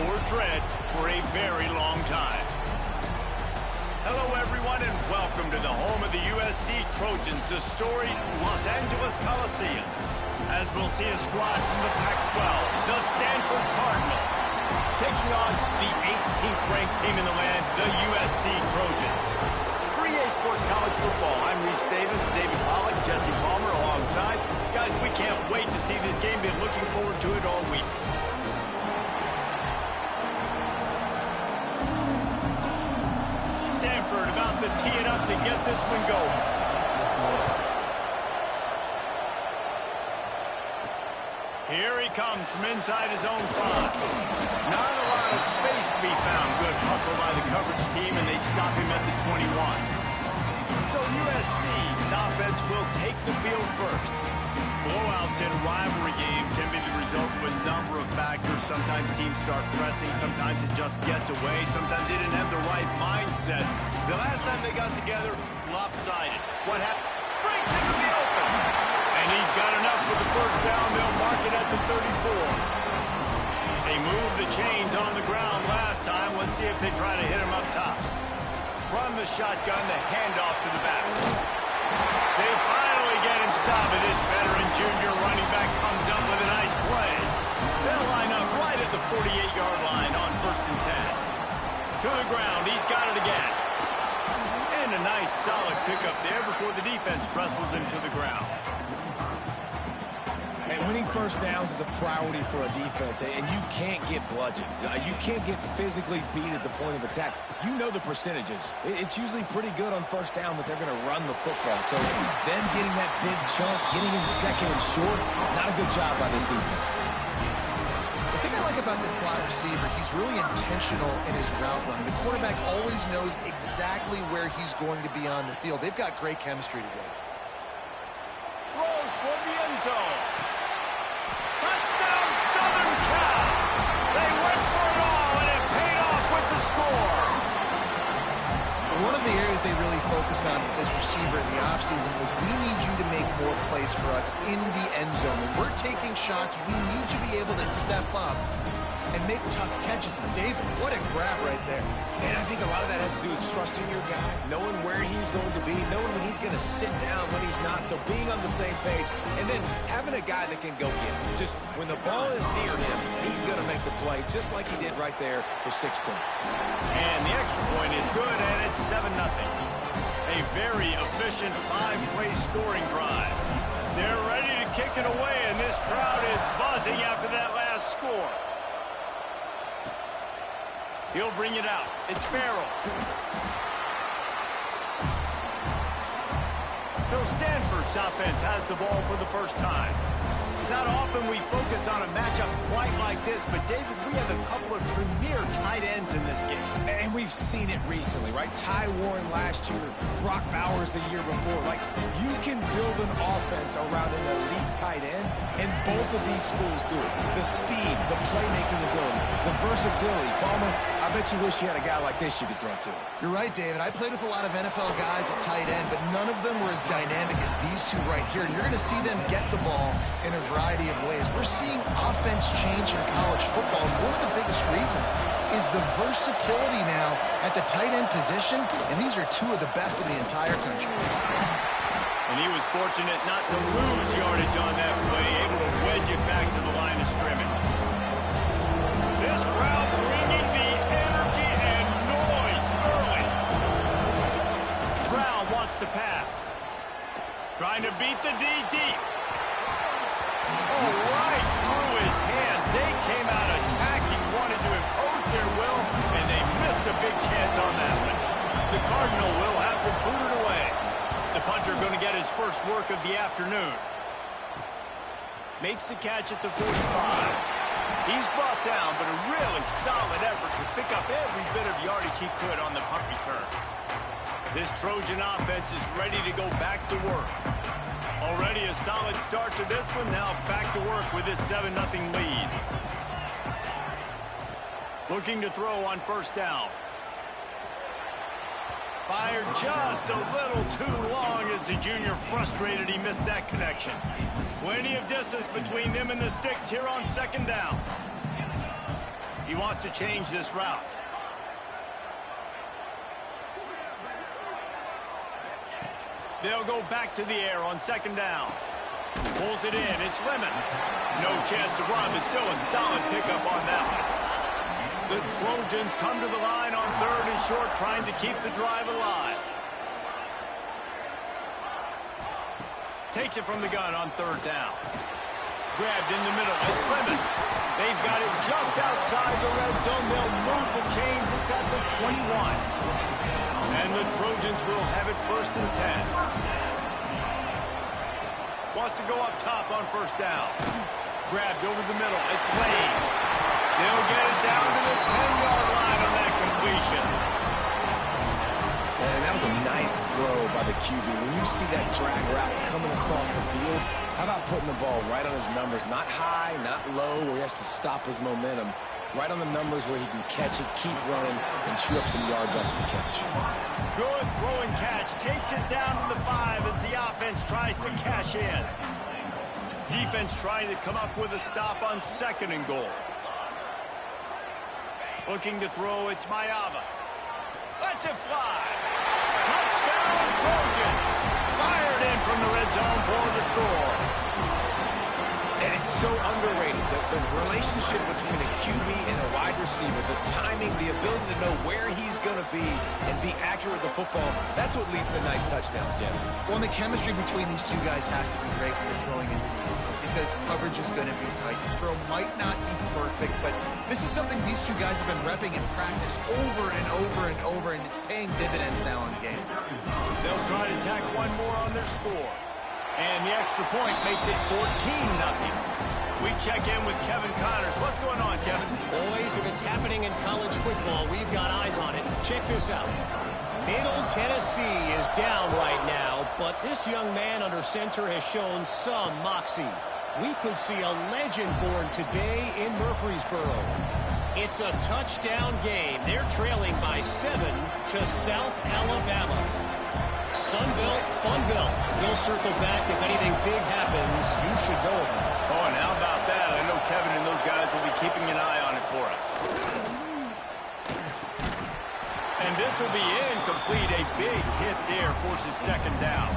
or dread for a very long time. Hello, everyone, and welcome to the home of the USC Trojans, the storied Los Angeles Coliseum. As we'll see a squad from the Pac-12, the Stanford Cardinal, taking on the 18th ranked team in the land, the USC Trojans. For EA Sports College Football, I'm Reese Davis, David Pollack, Jesse Palmer alongside. Guys, we can't wait to see this game. Been looking forward to it all week. Stanford about to tee it up to get this one going. Here he comes from inside his own 5. Not a lot of space to be found. Good hustle by the coverage team, and they stop him at the 21. So USC's offense will take the field first. Blowouts in rivalry games can be the result of a number of factors. Sometimes teams start pressing. Sometimes it just gets away. Sometimes they didn't have the right mindset. The last time they got together, lopsided. What happened? Breaks into the open. And he's got enough with the first down. They'll mark it at the 34. They moved the chains on the ground last time. Let's see if they try to hit him up top. From the shotgun, the handoff to the back. They finally get him stopped. And this veteran junior running back comes up with a nice play. They'll line up right at the 48-yard line on 1st and 10. To the ground. He's got it again. And a nice solid pickup there before the defense wrestles him to the ground. And winning first downs is a priority for a defense, and you can't get bludgeoned. You can't get physically beat at the point of attack. You know the percentages. It's usually pretty good on first down that they're going to run the football. So them getting that big chunk, getting in second and short, not a good job by this defense. The thing I like about this slot receiver, he's really intentional in his route running. The quarterback always knows exactly where he's going to be on the field. They've got great chemistry together. Throws toward the end zone. Touchdown, Southern Cal. They went for it all, and it paid off with the score. One of the areas they really focused on with this receiver in the offseason was we need you to make more plays for us in the end zone. When we're taking shots, we need you to be able to step up and make tough catches. And David, what a grab right there. And I think a lot of that has to do with trusting your guy, knowing where he's going to be, knowing when he's going to sit down, when he's not, so being on the same page, and then having a guy that can go get it. Just when the ball is near him, he's going to make the play, just like he did right there for 6 points. And the extra point is good, and it's 7-0. A very efficient 5-play scoring drive. They're ready to kick it away, and this crowd is buzzing after that last score. He'll bring it out. It's Farrell. So Stanford's offense has the ball for the first time. It's not often we focus on a matchup quite like this, but David, we have a couple of premier tight ends in this game. And we've seen it recently, right? Ty Warren last year, Brock Bowers the year before. Like, you can build an offense around an elite tight end, and both of these schools do it. The speed, the playmaking ability, the versatility. Palmer, I bet you wish you had a guy like this you could throw to. You're right, David. I played with a lot of NFL guys at tight end, but none of them were as dynamic as these two right here. And you're going to see them get the ball in a variety of ways. We're seeing offense change in college football, and one of the biggest reasons is the versatility now at the tight end position, and these are two of the best in the entire country. And he was fortunate not to lose yardage on that play, able to wedge it back to the line of scrimmage. This crowd bringing the energy and noise early. Brown wants to pass. Trying to beat the D deep. Oh, right through his hand. They came out attacking, wanted to impose their will, and they missed a big chance on that one. The Cardinal will have to boot it away. The punter going to get his first work of the afternoon. Makes the catch at the 45. He's brought down, but a really solid effort to pick up every bit of yardage he could on the punt return. This Trojan offense is ready to go back to work. Already a solid start to this one. Now back to work with this 7-0 lead. Looking to throw on first down. Fired just a little too long as the junior frustrated he missed that connection. Plenty of distance between them and the sticks here on second down. He wants to change this route. They'll go back to the air on second down. Pulls it in. It's Lemon. No chance to run, but still a solid pickup on that one. The Trojans come to the line on third and short, trying to keep the drive alive. Takes it from the gun on third down. Grabbed in the middle. It's Lemon. They've got it just outside the red zone. They'll move the chains. It's at the 21. And the Trojans will have it first and 10. Wants to go up top on first down. Grabbed over the middle. It's Lane. They'll get it down to the 10-yard line on that completion. And that was a nice throw by the QB. When you see that drag route coming across the field, how about putting the ball right on his numbers? Not high, not low, where he has to stop his momentum. Right on the numbers where he can catch it, keep running, and chew up some yards after the catch. Good throw and catch. Takes it down to the 5 as the offense tries to cash in. Defense trying to come up with a stop on second and goal. Looking to throw, it's Mayava. Lets it fly. Touchdown, Trojans. Fired in from the red zone for the score. And it's so underrated. The relationship between a QB and a wide receiver, the timing, the ability to know where he's going to be and be accurate with the football, that's what leads to nice touchdowns, Jesse. Well, and the chemistry between these two guys has to be great when they're throwing into the end zone because coverage is going to be tight. The throw might not be perfect, but this is something these two guys have been repping in practice over and over and over, and it's paying dividends now in game. They'll try to tack one more on their score. And the extra point makes it 14-0. We check in with Kevin Connors. What's going on, Kevin? Boys, if it's happening in college football, we've got eyes on it. Check this out. Middle Tennessee is down right now, but this young man under center has shown some moxie. We could see a legend born today in Murfreesboro. It's a touchdown game. They're trailing by 7 to South Alabama. Sunbelt, Funbelt. We'll circle back if anything big happens. You should know about it. Oh, and how about that? I know Kevin and those guys will be keeping an eye on it for us. And this will be incomplete. A big hit there forces second down.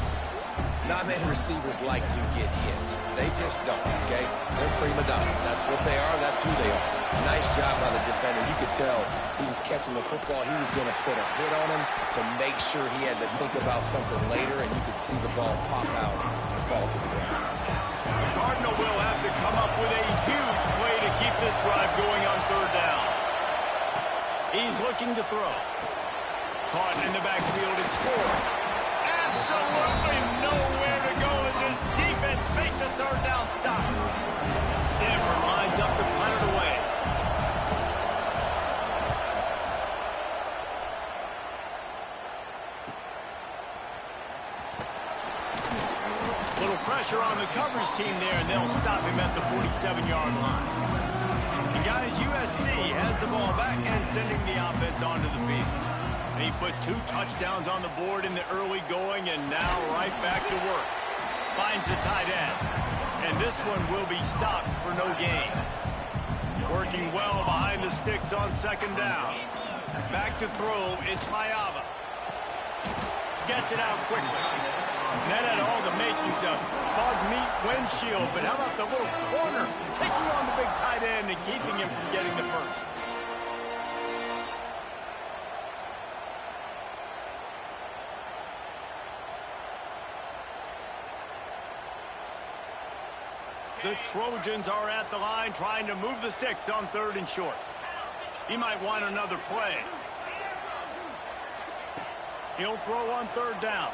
Not many receivers like to get hit. They just don't, okay? They're prima donnas. That's what they are. That's who they are. Nice job by the defender. You could tell he was catching the football. He was going to put a hit on him to make sure he had to think about something later, and you could see the ball pop out and fall to the ground. The Cardinal will have to come up with a huge play to keep this drive going on third down. He's looking to throw. Caught in the backfield. It's Ford. Absolutely nowhere to go as his defense makes a third down stop. Stanford lines up to punt it away. Little pressure on the coverage team there, and they'll stop him at the 47-yard line. And guys, USC has the ball back and sending the offense onto the field. And he put 2 touchdowns on the board in the early going, and now right back to work. Finds the tight end. And this one will be stopped for no gain. Working well behind the sticks on second down. Back to throw, it's Mayava. Gets it out quickly. That had all the makings of bug meat windshield, but how about the little corner taking on the big tight end and keeping him from getting the first? The Trojans are at the line trying to move the sticks on third and short. He might want another play. He'll throw on third down.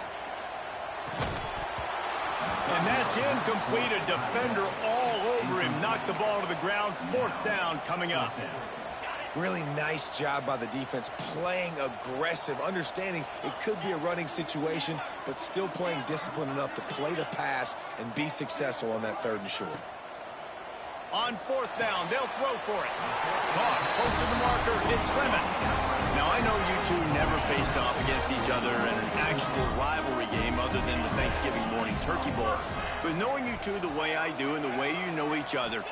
And that's incomplete. A defender all over him. Knocked the ball to the ground. Fourth down coming up. Really nice job by the defense, playing aggressive, understanding it could be a running situation, but still playing disciplined enough to play the pass and be successful on that third and short. On fourth down, they'll throw for it. Caught, close to the marker, it's Lemon. Now, I know you two never faced off against each other in an actual rivalry game other than the Thanksgiving morning turkey bowl. But knowing you two the way I do and the way you know each other,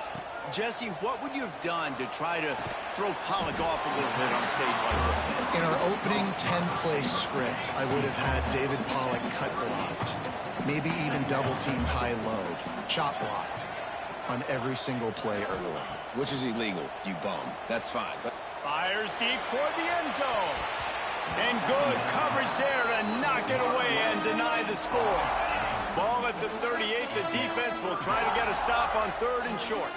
Jesse, what would you have done to try to throw Pollock off a little bit on a stage like this? In our opening 10-play script, I would have had David Pollock cut blocked, maybe even double-team high load, chop blocked on every single play early. Which is illegal, you bum. That's fine. But fires deep toward the end zone. And good coverage there to knock it away and deny the score. Ball at the 38. The defense will try to get a stop on 3rd and short.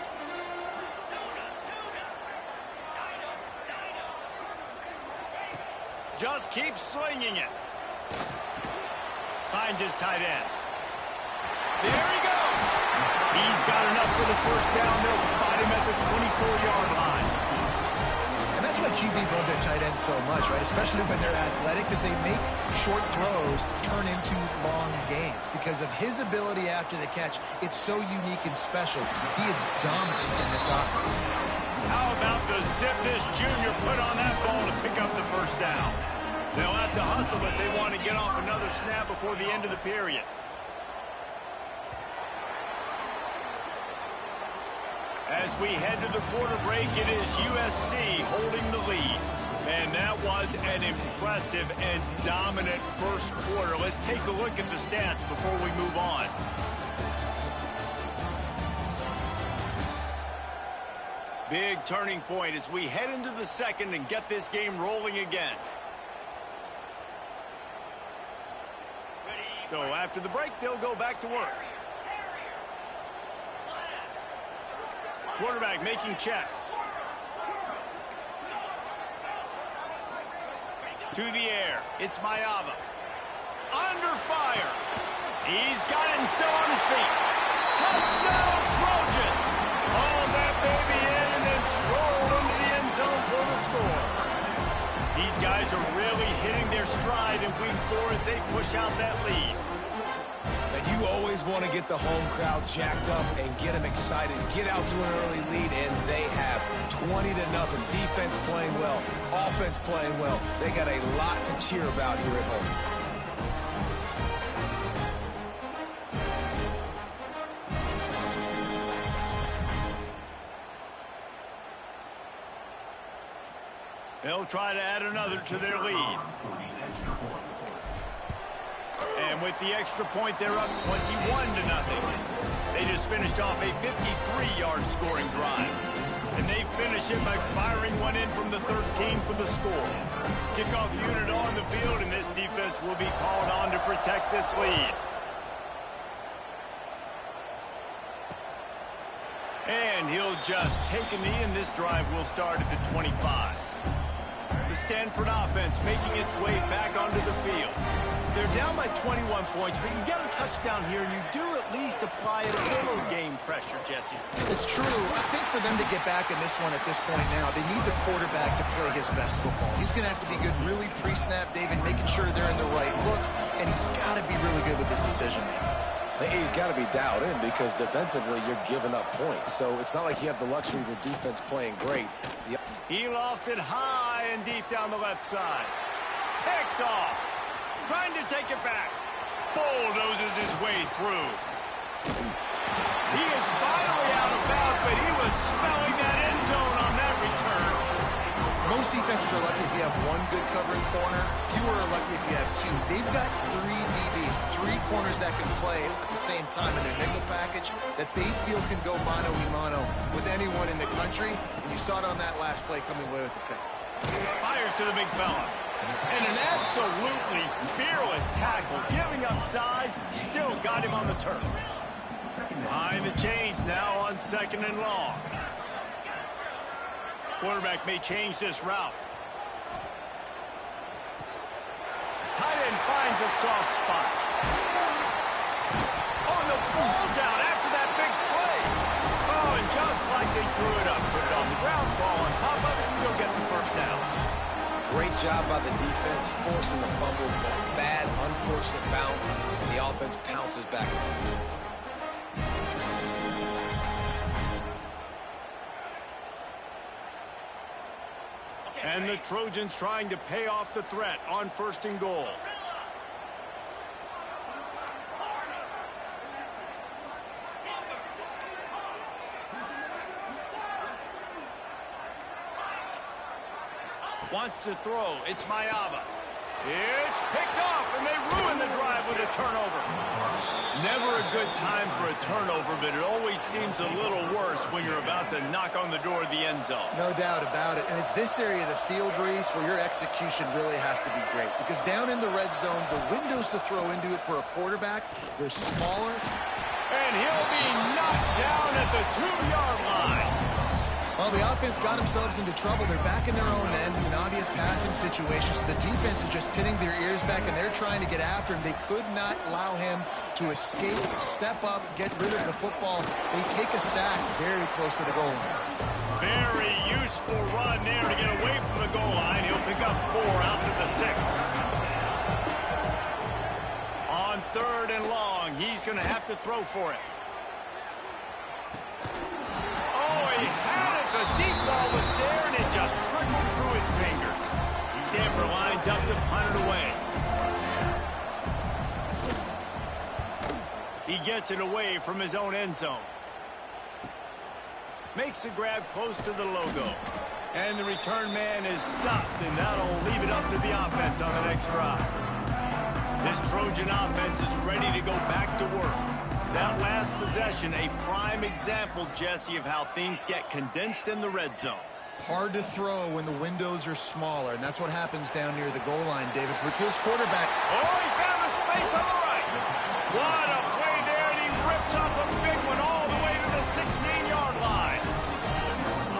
Just keeps slinging it. Finds his tight end. There he goes. He's got enough for the first down. They'll spot him at the 24-yard line. And that's why QBs love their tight ends so much, right? Especially when they're athletic, because they make short throws turn into long gains. Because of his ability after the catch, it's so unique and special. He is dominant in this offense. How about the zip this junior put on that ball to pick up the first down? They'll have to hustle if they want to get off another snap before the end of the period. As we head to the quarter break, it is USC holding the lead. And that was an impressive and dominant first quarter. Let's take a look at the stats before we move on. Big turning point as we head into the second and get this game rolling again. So after the break, they'll go back to work. Quarterback making checks. To the air. It's Mayava. Under fire. He's got it and still on his feet. Touchdown, Trojans. Hauled that baby in and then strolled into the end zone for the score. These guys are really hitting their stride in week 4 as they push out that lead. you always want to get the home crowd jacked up and get them excited. Get out to an early lead, and they have 20-0. Defense playing well, offense playing well. They got a lot to cheer about here at home. They'll try to add another to their lead. And with the extra point, they're up 21-0. They just finished off a 53-yard scoring drive. And they finish it by firing one in from the 13 for the score. Kickoff unit on the field, and this defense will be called on to protect this lead. And he'll just take a knee, and this drive will start at the 25. The Stanford offense making its way back onto the field. They're down by 21 points, but you get a touchdown here, and you do at least apply a little game pressure, Jesse. It's true. I think for them to get back in this one at this point now, they need the quarterback to play his best football. He's going to have to be good really pre-snap, David, making sure they're in the right looks, and he's got to be really good with his decision-making. He's got to be dialed in because defensively you're giving up points. So it's not like you have the luxury of your defense playing great. He lofts it high and deep down the left side. Picked off. Trying to take it back. Bulldozes his way through. He is finally out of bounds, but he was smelling that end zone on that return. Most defenses are lucky if you have one good covering corner. Fewer are lucky if you have two. They've got three DBs, three corners that can play at the same time in their nickel package that they feel can go mano-a-mano with anyone in the country. And you saw it on that last play coming away with the pick. Fires to the big fella. And an absolutely fearless tackle, giving up size, still got him on the turf. Behind the chains now on 2nd and long. Quarterback may change this route. Tight end finds a soft spot. Oh, and the ball's out after that big play. Oh, and just like they drew it up, put it on the ground, fall on top of it, still get the first down. Great job by the defense, forcing the fumble, but a bad, unfortunate bounce. The offense pounces back. And the Trojans trying to pay off the threat on 1st and goal. Wants to throw. It's Mayava. It's picked off, and they ruin the drive with a turnover. Never a good time for a turnover, but it always seems a little worse when you're about to knock on the door of the end zone. No doubt about it. And it's this area of the field, Reese, where your execution really has to be great. Because down in the red zone, the windows to throw into it for a quarterback, they're smaller. And he'll be knocked down at the 2-yard line. Well, the offense got themselves into trouble. They're back in their own end. It's an obvious passing situation, so the defense is just pinning their ears back, and they're trying to get after him. They could not allow him to escape, step up, get rid of the football. They take a sack very close to the goal line. Very useful run there to get away from the goal line. He'll pick up 4 out to the 6. On 3rd and long, he's going to have to throw for it. He had it. The deep ball was there, and it just trickled through his fingers. Stanford lines up to punt it away. He gets it away from his own end zone. Makes the grab close to the logo. And the return man is stopped, and that'll leave it up to the offense on the next drive. This Trojan offense is ready to go back to work. That last possession, a prime example, Jesse, of how things get condensed in the red zone. Hard to throw when the windows are smaller, and that's what happens down near the goal line, David. With his quarterback. Oh, he found a space on the right. What a play there, and he rips up a big one all the way to the 16-yard line.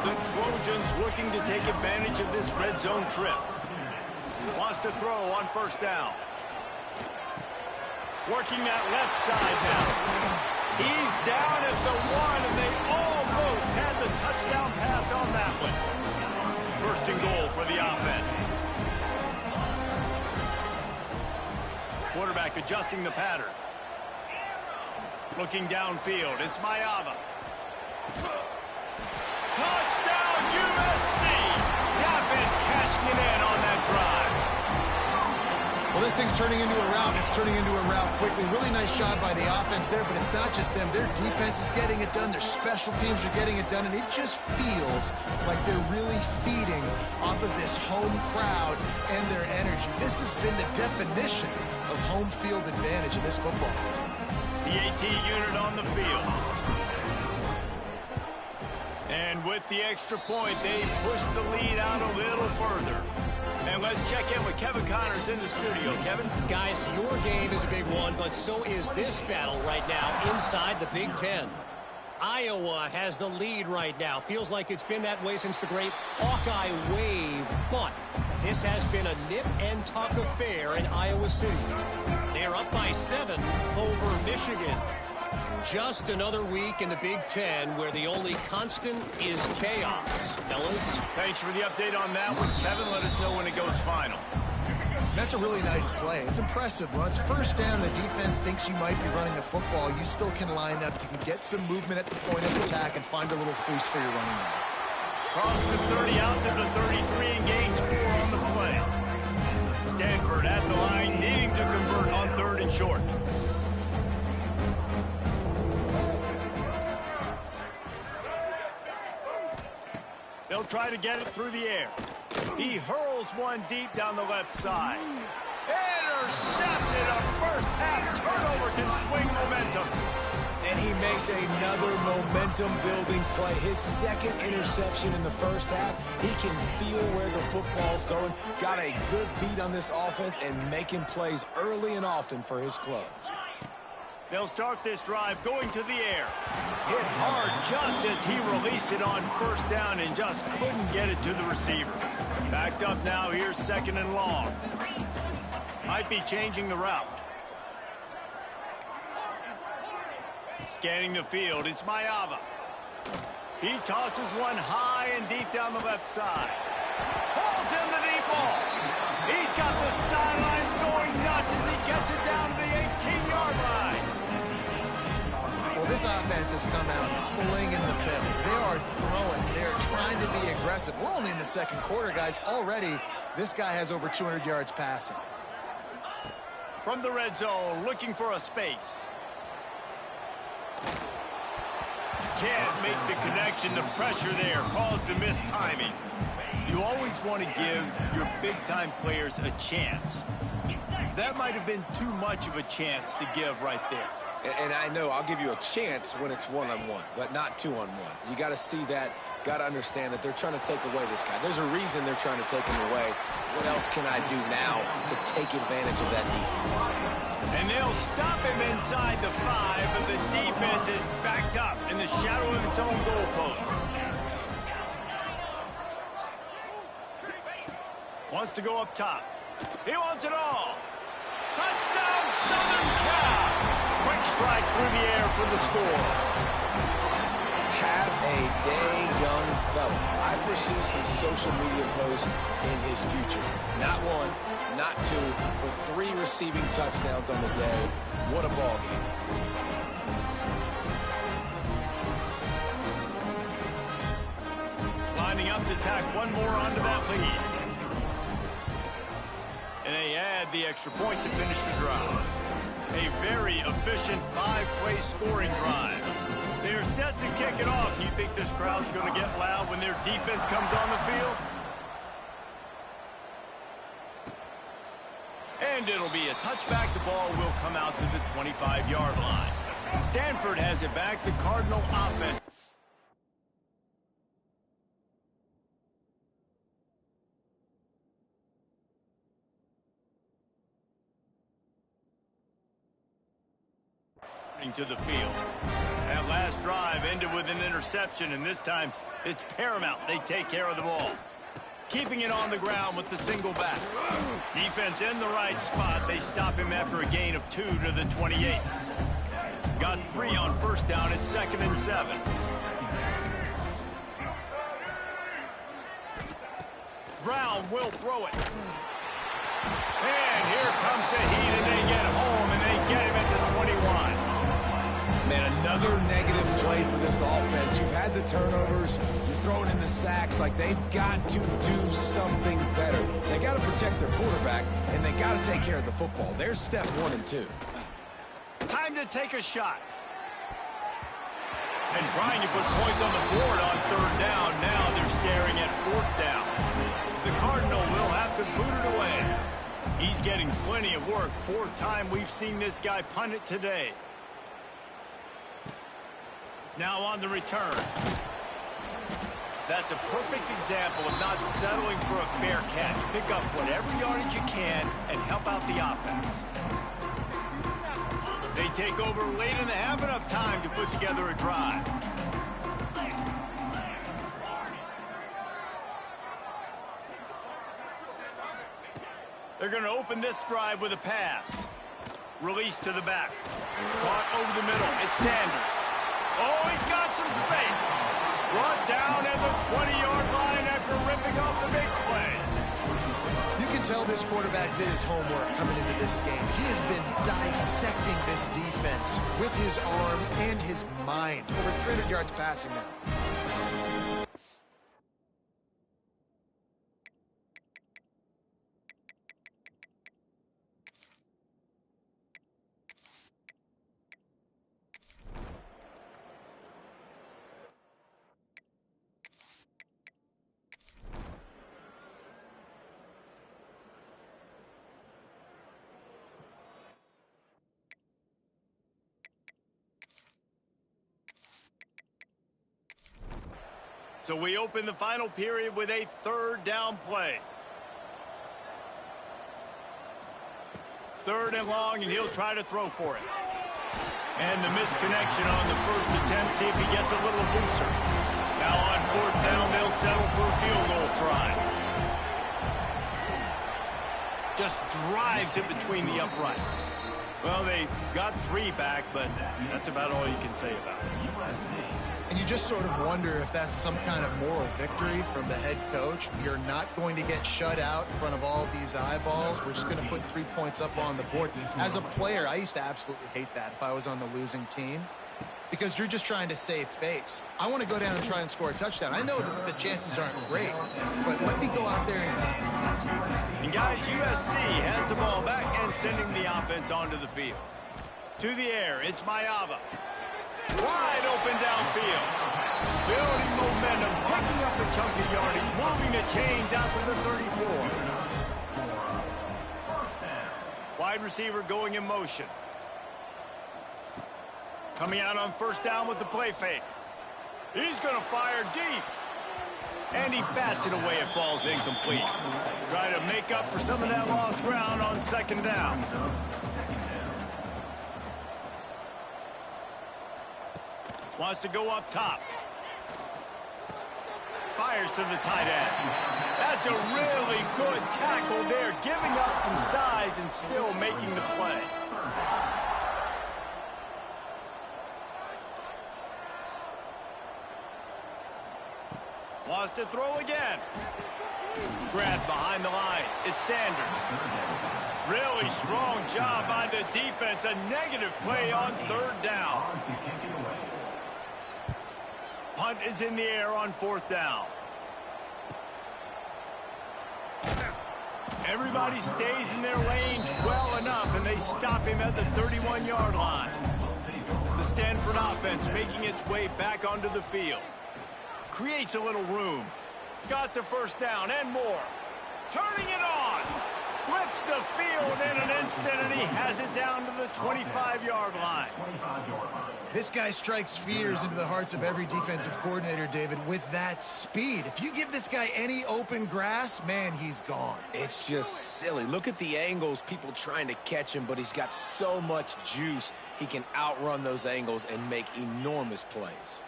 The Trojans looking to take advantage of this red zone trip. Wants to throw on 1st down. Working that left side now. He's down at the 1, and they almost had the touchdown pass on that one. 1st and goal for the offense. Quarterback adjusting the pattern. Looking downfield. It's Mayava. Touchdown, USC! The offense cashing it in on that drive. Well, this thing's turning into a rout. It's turning into a rout quickly. Really nice job by the offense there, but it's not just them. Their defense is getting it done. Their special teams are getting it done, and it just feels like they're really feeding off of this home crowd and their energy. This has been the definition of home field advantage in this football. The AT unit on the field. And with the extra point, they push the lead out a little further. And let's check in with Kevin Connors in the studio. Kevin? Guys, your game is a big one, but so is this battle right now inside the Big Ten. Iowa has the lead right now. Feels like it's been that way since the great Hawkeye wave. But this has been a nip-and-tuck affair in Iowa City. They're up by 7 over Michigan. Just another week in the Big Ten where the only constant is chaos. Fellas? Thanks for the update on that one, Kevin. Let us know when it goes final. That's a really nice play. It's impressive. When it's 1st down, the defense thinks you might be running the football. You still can line up. You can get some movement at the point of attack and find a little crease for your running back. Cross the 30 out to the 33 and gains 4 on the play. Stanford at the line, needing to convert on 3rd and short. They'll try to get it through the air. He hurls one deep down the left side. Intercepted. A first-half turnover can swing momentum. And he makes another momentum-building play. His 2nd interception in the first half. He can feel where the football's going. Got a good beat on this offense and making plays early and often for his club. They'll start this drive going to the air. Hit hard just as he released it on 1st down and just couldn't get it to the receiver. Backed up now. Here's 2nd and long. Might be changing the route. Scanning the field. It's Mayava. He tosses one high and deep down the left side. Pulls in the deep ball. He's got the sidelines going nuts as he gets it down to the 18-yard line. Well, This offense has come out slinging the pill. They are throwing. They're trying to be aggressive. We're only in the second quarter, guys. Already, this guy has over 200 yards passing. From the red zone, looking for a space. Can't make the connection. The pressure there caused the missed timing. You always want to give your big-time players a chance. That might have been too much of a chance to give right there. And I know I'll give you a chance when it's one-on-one, but not two-on-one. You got to see that, got to understand that they're trying to take away this guy. There's a reason they're trying to take him away. What else can I do now to take advantage of that defense? And they'll stop him inside the 5, but the defense is backed up in the shadow of its own goalpost. Wants to go up top. He wants it all. Touchdown, Southern Cal! Quick strike through the air for the score. Have a day, young fella. I foresee some social media posts in his future. Not one, not two, but 3 receiving touchdowns on the day. What a ball game. Lining up to tack one more onto that lead. And they add the extra point to finish the drive. A very efficient 5-play scoring drive. They're set to kick it off. Do you think this crowd's going to get loud when their defense comes on the field? And it'll be a touchback. The ball will come out to the 25-yard line. Stanford has it back. The Cardinal offense. To the field. That last drive ended with an interception, and this time it's paramount they take care of the ball. Keeping it on the ground with the single back. Defense in the right spot. They stop him after a gain of 2 to the 28. Got 3 on first down. It's 2nd and 7. Brown will throw it. And here comes the heat, and they get home, and they get him at the 21. Man, another negative play for this offense. You've had the turnovers. You're throwing in the sacks. Like, they've got to do something better. They got to protect their quarterback, and they got to take care of the football. There's step 1 and 2. Time to take a shot. And trying to put points on the board on 3rd down. Now they're staring at 4th down. The Cardinal will have to boot it away. He's getting plenty of work. 4th time we've seen this guy punt it today. Now on the return. That's a perfect example of not settling for a fair catch. Pick up whatever yardage you can and help out the offense. They take over late and have enough time to put together a drive. They're going to open this drive with a pass. Release to the back. Caught over the middle. It's Sanders. Oh, he's got some space. Brought down at the 20-yard line after ripping off the big play. You can tell this quarterback did his homework coming into this game. He has been dissecting this defense with his arm and his mind. Over 300 yards passing now. So we open the final period with a 3rd down play. 3rd and long, and he'll try to throw for it. And the misconnection on the first attempt. See if he gets a little looser. Now on 4th down, they'll settle for a field goal try. Just drives it between the uprights. Well, they got 3 back, but that's about all you can say about it. And you just sort of wonder if that's some kind of moral victory from the head coach. You're not going to get shut out in front of all these eyeballs. We're just going to put 3 points up on the board. As a player, I used to absolutely hate that if I was on the losing team. because you're just trying to save face. I want to go down and try and score a touchdown. I know that the chances aren't great, but let me go out there and guys, USC has the ball back and sending the offense onto the field. To the air, it's Mayava. Wide open downfield. Building momentum, picking up a chunk of yardage, moving the chains out to the 34. Wide receiver going in motion. Coming out on first down with the play fake. He's going to fire deep. And he bats it away. It falls incomplete. Try to make up for some of that lost ground on second down. Wants to go up top. Fires to the tight end. That's a really good tackle there, giving up some size and still making the play. Wants to throw again. Grabbed behind the line. It's Sanders. Really strong job by the defense. A negative play on third down. Punt is in the air on fourth down. Everybody stays in their lanes well enough, and they stop him at the 31-yard line. The Stanford offense making its way back onto the field. Creates a little room. Got the first down and more. Turning it on. Flips the field in an instant, and he has it down to the 25-yard line. This guy strikes fears into the hearts of every defensive coordinator, David, with that speed. If you give this guy any open grass, man, he's gone. It's just silly. Look at the angles, people trying to catch him, but he's got so much juice. He can outrun those angles and make enormous plays.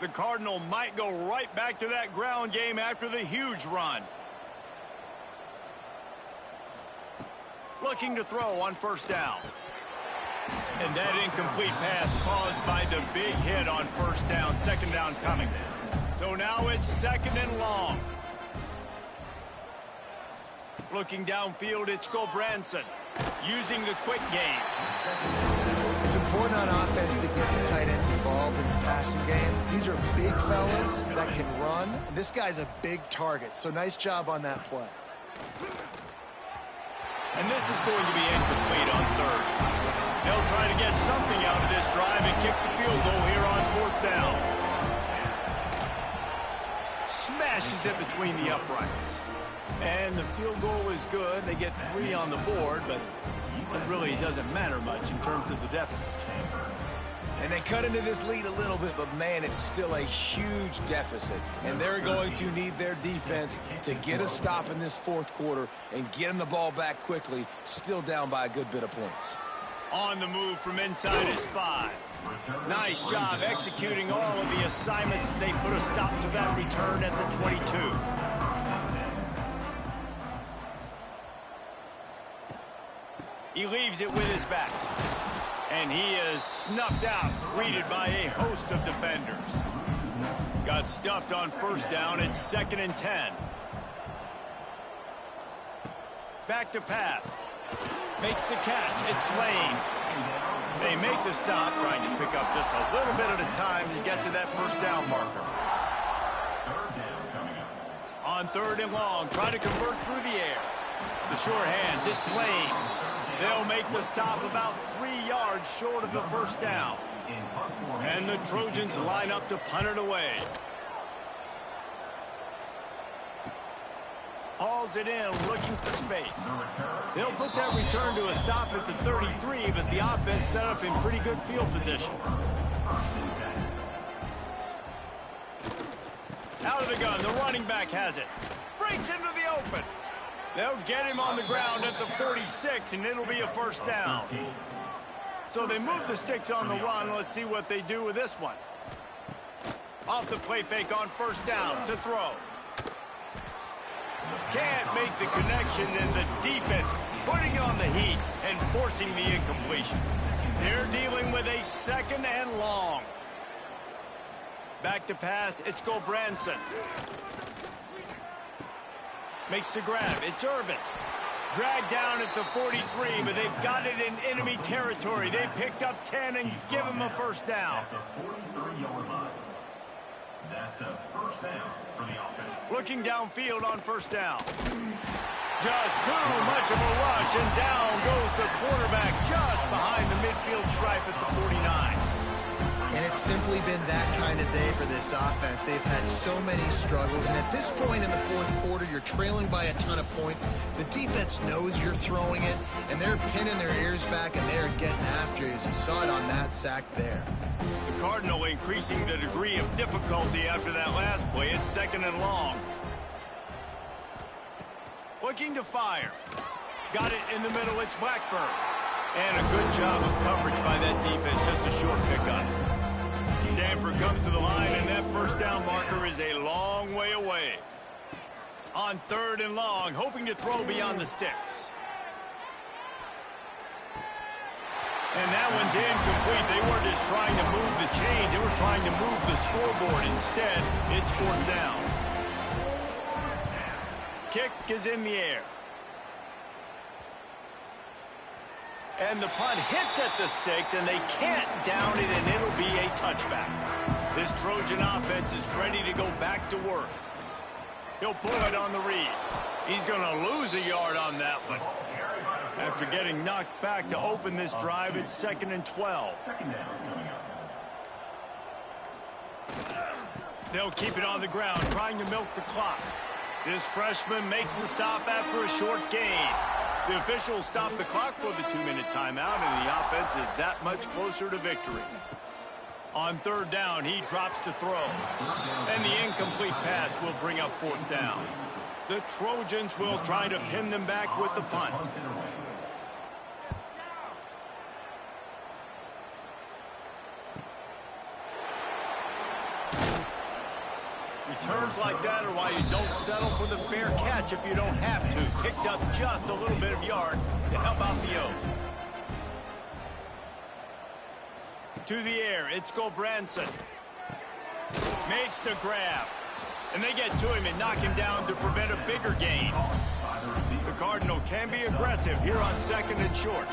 The Cardinal might go right back to that ground game after the huge run. Looking to throw on first down. And that incomplete pass caused by the big hit on first down. Second down coming. So now it's second and long. Looking downfield, it's Gulbranson. Using the quick game. It's important on offense to get the tight ends involved in the passing game. These are big fellas that can run. This guy's a big target, so nice job on that play. And this is going to be incomplete on third. They'll try to get something out of this drive and kick the field goal here on fourth down. Smashes it between the uprights. And the field goal is good. They get 3 on the board, but it really doesn't matter much in terms of the deficit. And they cut into this lead a little bit, but, man, it's still a huge deficit. And they're going to need their defense to get a stop in this fourth quarter and get them the ball back quickly, still down by a good bit of points. On the move from inside is 5. Nice job executing all of the assignments as they put a stop to that return at the 22. He leaves it with his back. And he is snuffed out, greeted by a host of defenders. Got stuffed on first down. It's second and 10. Back to pass. Makes the catch. It's Lane. They make the stop, trying to pick up just a little bit at a time to get to that first down marker. On third and long, try to convert through the air. The short hands, it's Lane. They'll make the stop about 3 yards short of the first down. And the Trojans line up to punt it away. Hauls it in, looking for space. They'll put that return to a stop at the 33, but the offense set up in pretty good field position. Out of the gun, the running back has it. Breaks into the open. They'll get him on the ground at the 46, and it'll be a first down. So they move the sticks on the run. Let's see what they do with this one. Off the play fake on first down to throw. Can't make the connection, and the defense putting on the heat and forcing the incompletion. They're dealing with a second and long. Back to pass, it's Gulbranson. Makes the grab, it's Irvin. Dragged down at the 43, but they've got it in enemy territory. They picked up 10 and give him a first down. That's a first down for the offense. Looking downfield on first down. Just too much of a rush, and down goes the quarterback just behind the midfield stripe at the 49. And it's simply been that kind of day for this offense. They've had so many struggles, and at this point in the fourth quarter, you're trailing by a ton of points. The defense knows you're throwing it, and they're pinning their ears back, and they're getting after you, as you saw it on that sack there. The Cardinal increasing the degree of difficulty after that last play. It's second and long. Looking to fire. Got it in the middle. It's Blackburn. And a good job of coverage by that defense. Just a short pickup. Stanford comes to the line, and that first down marker is a long way away. On third and long, hoping to throw beyond the sticks. And that one's incomplete. They weren't just trying to move the chains. They were trying to move the scoreboard. Instead, it's fourth down. Kick is in the air. And the punt hits at the 6, and they can't down it, and it'll be a touchback. This Trojan offense is ready to go back to work. He'll pull it on the read. He's going to lose a yard on that one. After getting knocked back to open this drive, it's second and 12. They'll keep it on the ground, trying to milk the clock. This freshman makes the stop after a short gain. The officials stop the clock for the 2-minute timeout, and the offense is that much closer to victory. On third down, he drops to throw. And the incomplete pass will bring up fourth down. The Trojans will try to pin them back with the punt. Returns like that are why you don't settle for the fair catch if you don't have to. Picks up just a little bit of yards to help out the O. To the air, it's Gulbranson. Makes the grab. And they get to him and knock him down to prevent a bigger gain. The Cardinal can be aggressive here on second and short.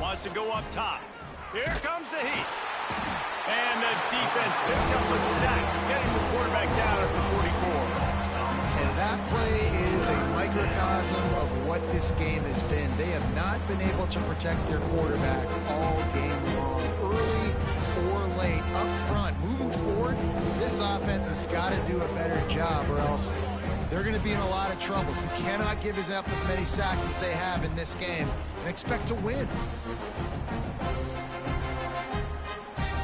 Wants to go up top. Here comes the heat. And the defense picks up a sack, getting the quarterback down at the 44. And that play is a microcosm of what this game has been. They have not been able to protect their quarterback all game long, early or late, up front. Moving forward, this offense has got to do a better job, or else they're going to be in a lot of trouble. You cannot give up as many sacks as they have in this game and expect to win.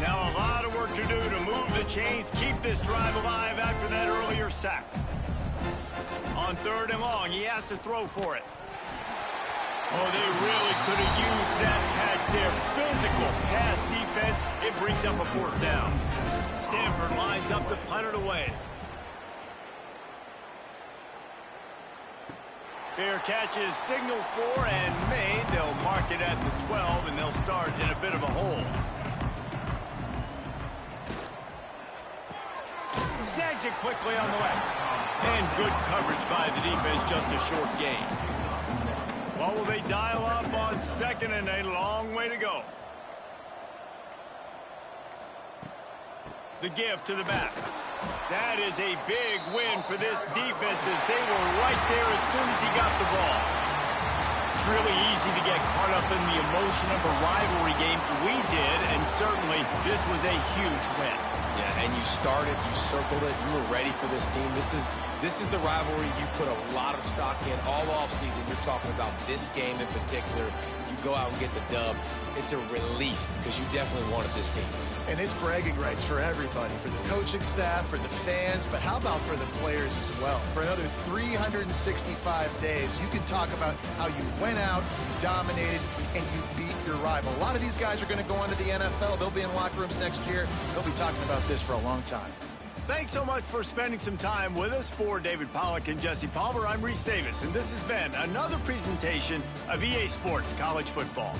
Now a lot of work to do to move the chains, keep this drive alive after that earlier sack. On third and long, he has to throw for it. Oh, they really could have used that catch there. Physical pass defense. It brings up a fourth down. Stanford lines up to punt it away. Fair catch is signaled for and made. They'll mark it at the 12, and they'll start in a bit of a hole. Snags it quickly on the way. And good coverage by the defense, just a short gain. What will they dial up on second, and a long way to go. The give to the back. That is a big win for this defense, as they were right there as soon as he got the ball. It's really easy to get caught up in the emotion of a rivalry game. We did, and certainly this was a huge win. Yeah, and you started, you circled it, you were ready for this team. This is the rivalry you put a lot of stock in all offseason. You're talking about this game in particular. You go out and get the dub. It's a relief because you definitely wanted this team. And it's bragging rights for everybody, for the coaching staff, for the fans, but how about for the players as well? For another 365 days, you can talk about how you went out, you dominated, and you beat your rival. A lot of these guys are going to go on to the NFL. They'll be in locker rooms next year. They'll be talking about this for a long time. Thanks so much for spending some time with us. For David Pollack and Jesse Palmer, I'm Reese Davis, and this has been another presentation of EA Sports College Football.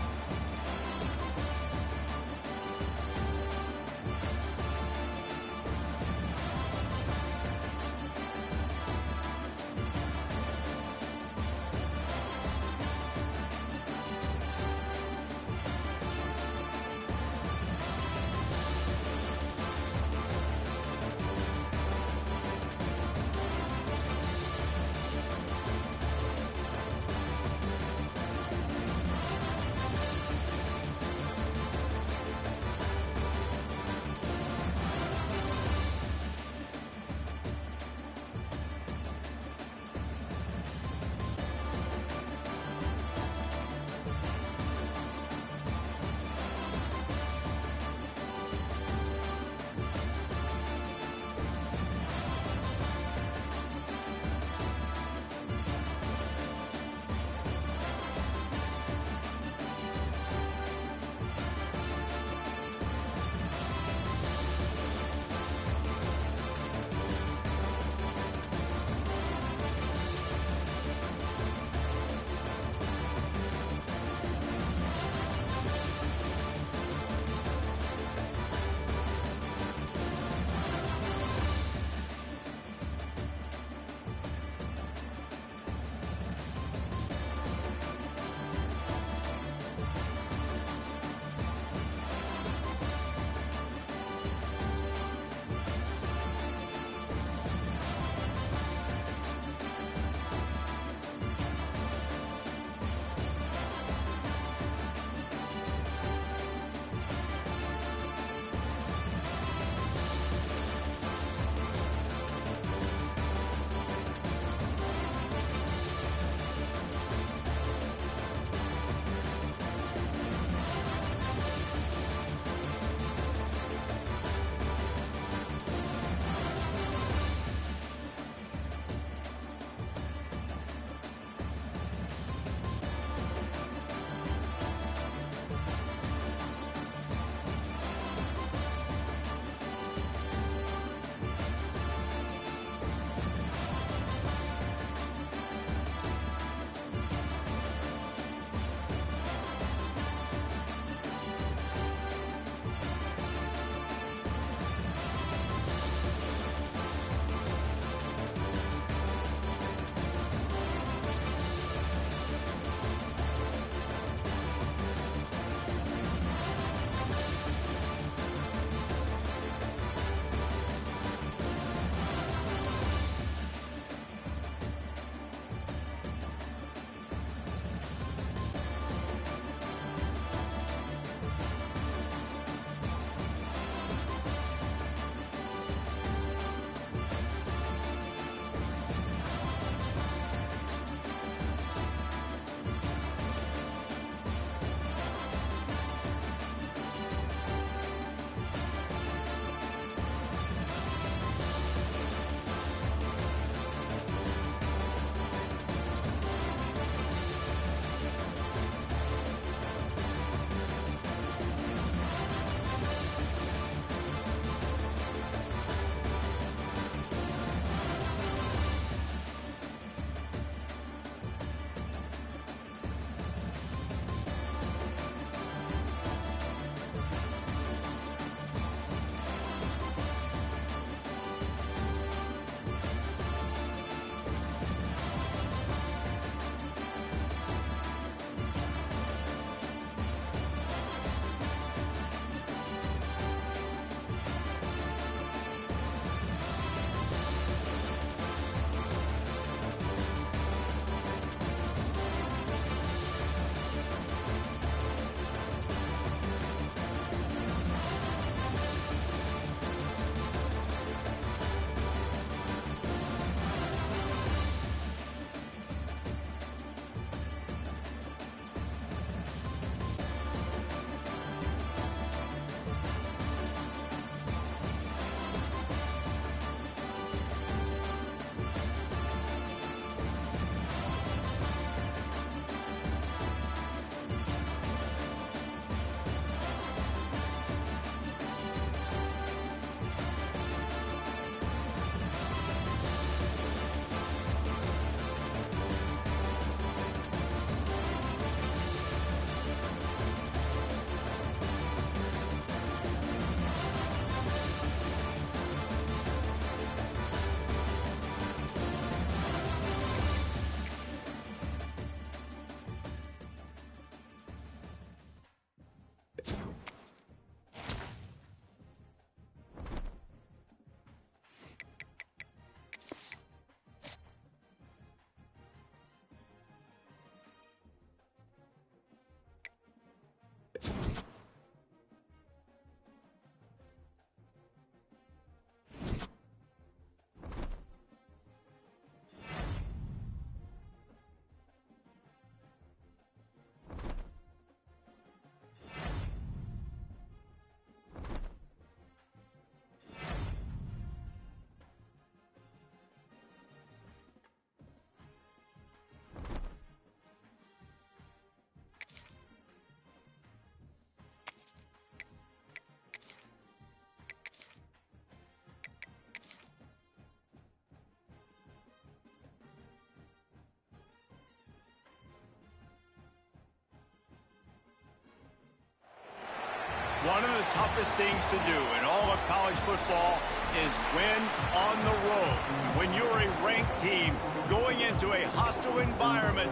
One of the toughest things to do in all of college football is win on the road. When you're a ranked team going into a hostile environment.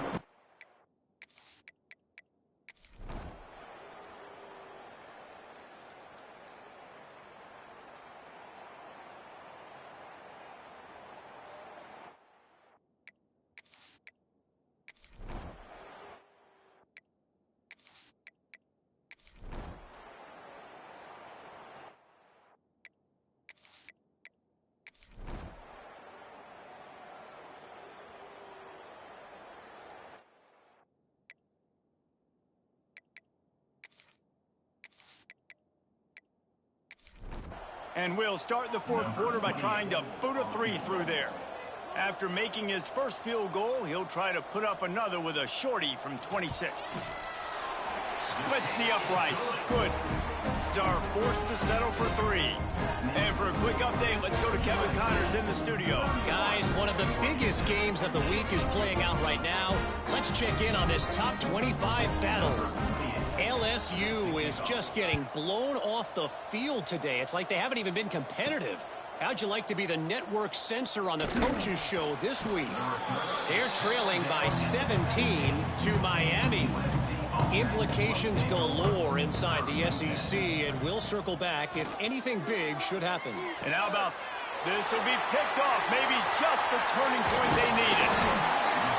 And we'll start the fourth quarter by trying to boot a three through there. After making his first field goal, he'll try to put up another with a shorty from 26. Splits the uprights. Good. Are forced to settle for three. And for a quick update, let's go to Kevin Connors in the studio. Guys, one of the biggest games of the week is playing out right now. Let's check in on this top 25 battle. LSU is just getting blown off the field today. It's like they haven't even been competitive. How'd you like to be the network censor on the coaches show this week? They're trailing by 17 to Miami. Implications galore inside the SEC, and we'll circle back if anything big should happen. And how about this will be picked off, maybe just the turning point they needed.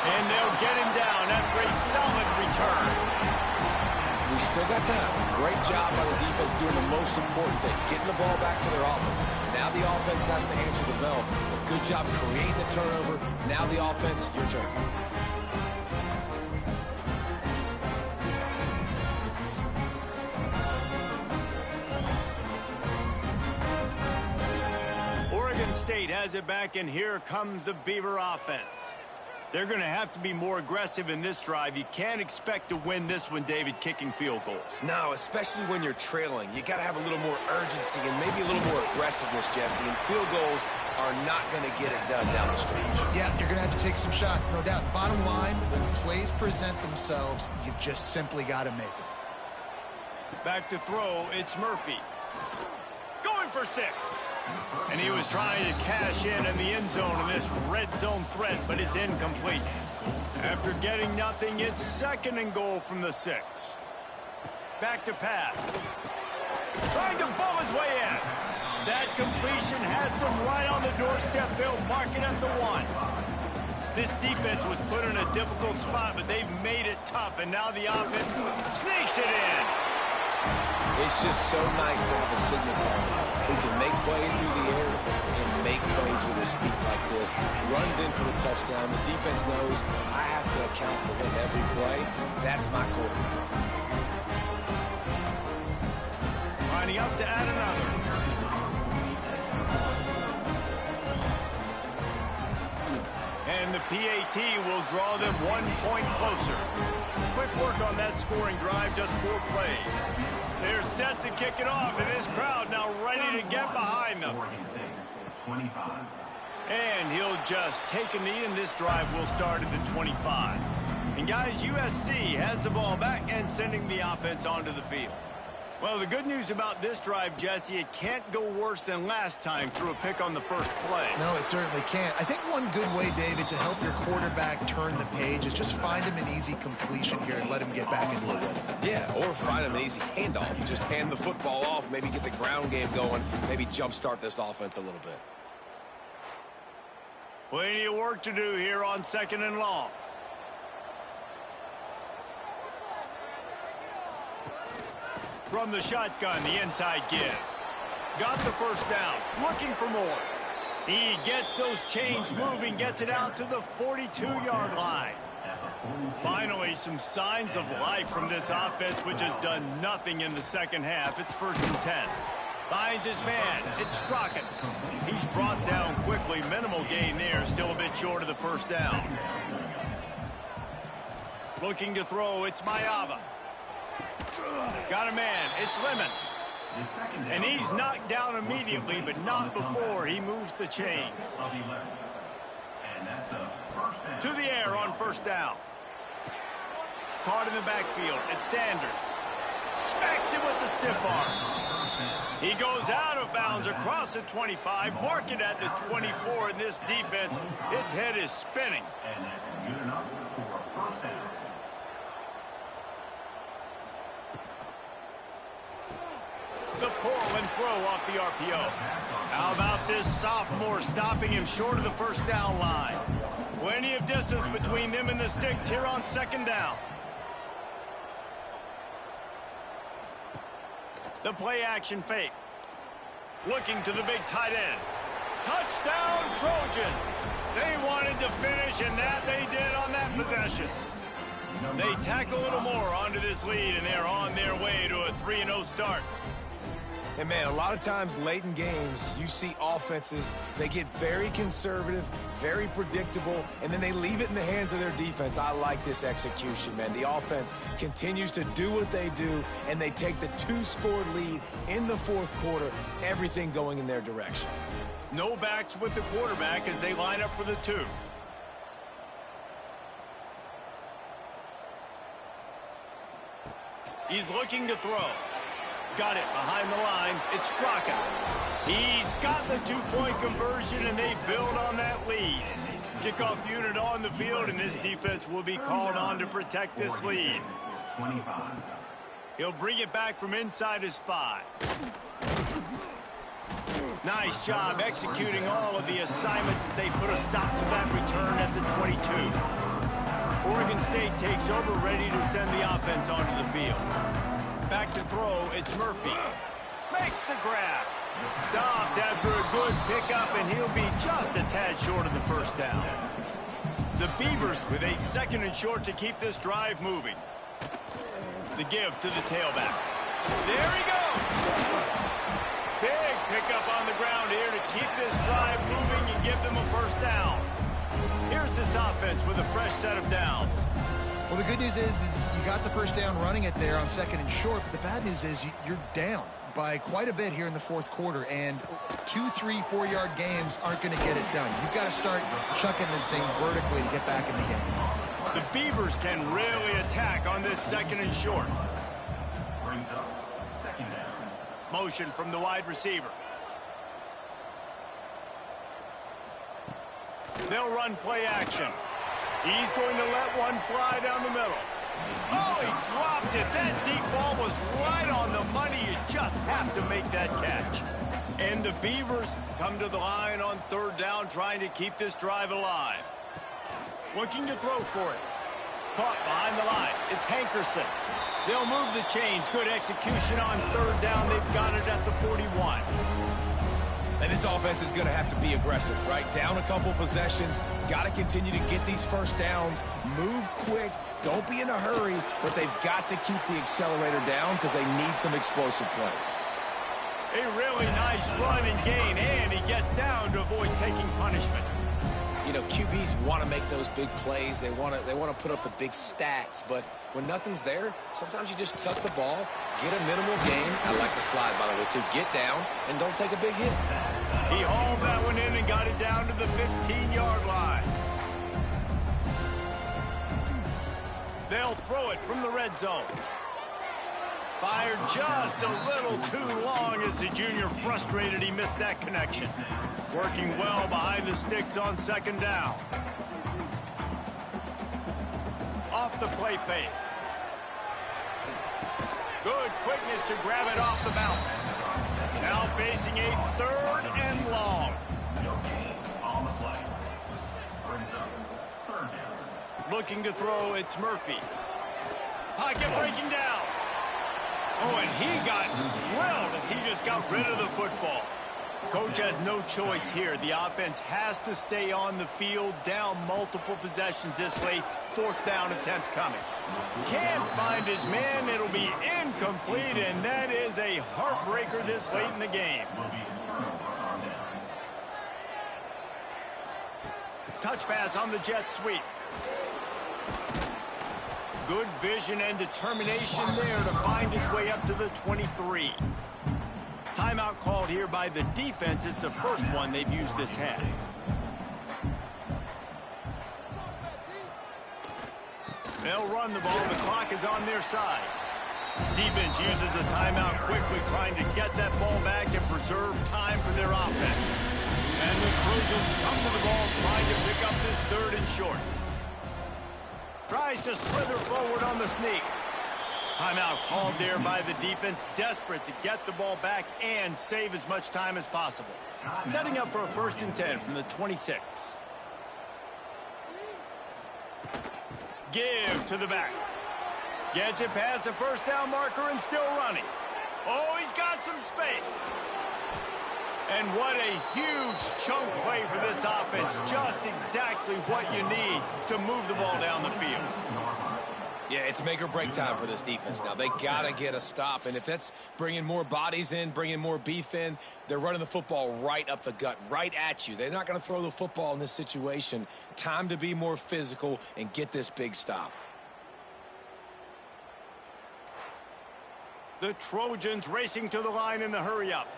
And they'll get him down after a solid return. We still got time. Great job by the defense doing the most important thing, getting the ball back to their offense. Now the offense has to answer the bell. Good job creating the turnover. Now the offense, your turn. Oregon State has it back, and here comes the Beaver offense. They're going to have to be more aggressive in this drive. You can't expect to win this one, David, kicking field goals. No, especially when you're trailing. You got to have a little more urgency and maybe a little more aggressiveness, Jesse. And field goals are not going to get it done down the stretch. Yeah, you're going to have to take some shots, no doubt. Bottom line, when plays present themselves, you've just simply got to make them. Back to throw, it's Murphy. Going for 6. And he was trying to cash in the end zone in this red zone threat, but it's incomplete. After getting nothing, it's 2nd and goal from the 6. Back to pass. Trying to bull his way in. That completion has them right on the doorstep. They'll mark it at the 1. This defense was put in a difficult spot, but they've made it tough, and now the offense sneaks it in. It's just so nice to have a signal partner who can make plays through the air and make plays with his feet like this. Runs in for the touchdown. The defense knows I have to account for him every play. That's my quarterback. Lining up to add another. And the PAT will draw them 1 point closer. Quick work on that scoring drive, just 4 plays. They're set to kick it off, and this crowd now ready to get behind them. And he'll just take a knee, and this drive will start at the 25. And guys, USC has the ball back and sending the offense onto the field. Well, the good news about this drive, Jesse, it can't go worse than last time through a pick on the first play. No, it certainly can't. I think one good way, David, to help your quarterback turn the page is just find him an easy completion here and let him get back into a rhythm. Yeah, or find him an easy handoff. Just hand the football off, maybe get the ground game going, maybe jumpstart this offense a little bit. Plenty of work to do here on 2nd and long. From the shotgun, the inside give. Got the first down, looking for more. He gets those chains moving, gets it out to the 42-yard line. Finally, some signs of life from this offense, which has done nothing in the second half. It's 1st and 10. Finds his man. It's Strachan. He's brought down quickly. Minimal gain there. Still a bit short of the first down. Looking to throw. It's Mayava. Got a man. It's Lemon. And he's knocked down immediately, but not before he moves the chains. To the air on 1st down. Caught in the backfield. It's Sanders. Smacks it with the stiff arm. He goes out of bounds across the 25, marking at the 24 in this defense. Its head is spinning. And that's good enough for a first down. The pull and throw off the RPO. How about this sophomore stopping him short of the first down line? Plenty of distance between them and the sticks here on second down. The play action fake. Looking to the big tight end. Touchdown Trojans. They wanted to finish, and that they did on that possession. They tack a little more onto this lead, and they're on their way to a 3-0 start. And, man, a lot of times late in games, you see offenses, they get very conservative, very predictable, and then they leave it in the hands of their defense. I like this execution, man. The offense continues to do what they do, and they take the 2-score lead in the fourth quarter, everything going in their direction. No backs with the quarterback as they line up for the 2. He's looking to throw. Got it behind the line. It's Straka. He's got the 2-point conversion, and they build on that lead. Kickoff unit on the field, and this defense will be called on to protect this lead. 25. He'll bring it back from inside his 5. Nice job executing all of the assignments as they put a stop to that return at the 22. Oregon State takes over, ready to send the offense onto the field. Back to throw, it's Murphy. Makes the grab. Stopped after a good pickup, and he'll be just a tad short of the first down. The Beavers with a 2nd and short to keep this drive moving. The give to the tailback. There he goes. Big pickup on the ground here to keep this drive moving and give them a first down. Here's this offense with a fresh set of downs. Well, the good news is you got the first down running it there on 2nd and short, but the bad news is you're down by quite a bit here in the fourth quarter, and 2, 3, 4-yard gains aren't going to get it done. You've got to start chucking this thing vertically to get back in the game. The Beavers can really attack on this 2nd and short. Brings up second down. Motion from the wide receiver. They'll run play action. He's going to let one fly down the middle. Oh, he dropped it. That deep ball was right on the money. You just have to make that catch. And the Beavers come to the line on 3rd down, trying to keep this drive alive. Looking to throw for it. Caught behind the line. It's Hankerson. They'll move the chains. Good execution on 3rd down. They've got it at the 41. And this offense is going to have to be aggressive, right? Down a couple possessions. Got to continue to get these first downs. Move quick. Don't be in a hurry, but they've got to keep the accelerator down because they need some explosive plays. A really nice run and gain, and he gets down to avoid taking punishment. You know, QBs want to make those big plays. They want to put up the big stats, but when nothing's there, sometimes you just tuck the ball, get a minimal gain. I like the slide, by the way, too. Get down and don't take a big hit. He hauled that one in and got it down to the 15-yard line. They'll throw it from the red zone. Fired just a little too long as the junior frustrated he missed that connection. Working well behind the sticks on 2nd down. Off the play fake. Good quickness to grab it off the bounce. Now facing a 3rd and long. No gain on the play. Brings up 3rd down. Looking to throw, it's Murphy. Pocket breaking down. Oh, and he got drilled as he just got rid of the football. Coach has no choice here. The offense has to stay on the field, down multiple possessions this late. 4th down attempt coming. Can't find his man. It'll be incomplete, and that is a heartbreaker this late in the game. Touch pass on the jet sweep. Good vision and determination there to find his way up to the 23. Timeout called here by the defense. It's the first one they've used this half. They'll run the ball. The clock is on their side. Defense uses a timeout quickly, trying to get that ball back and preserve time for their offense. And the Trojans come to the ball, trying to pick up this 3rd and short. Tries to slither forward on the sneak. Timeout called there by the defense, desperate to get the ball back and save as much time as possible. Setting up for a 1st and 10 from the 26. Give to the back. Gets it past the 1st down marker and still running. Oh, he's got some space. And what a huge chunk play for this offense. Just exactly what you need to move the ball down the field. Yeah, it's make or break time for this defense now. They got to get a stop. And if that's bringing more bodies in, bringing more beef in, they're running the football right up the gut, right at you. They're not going to throw the football in this situation. Time to be more physical and get this big stop. The Trojans racing to the line in the hurry-up.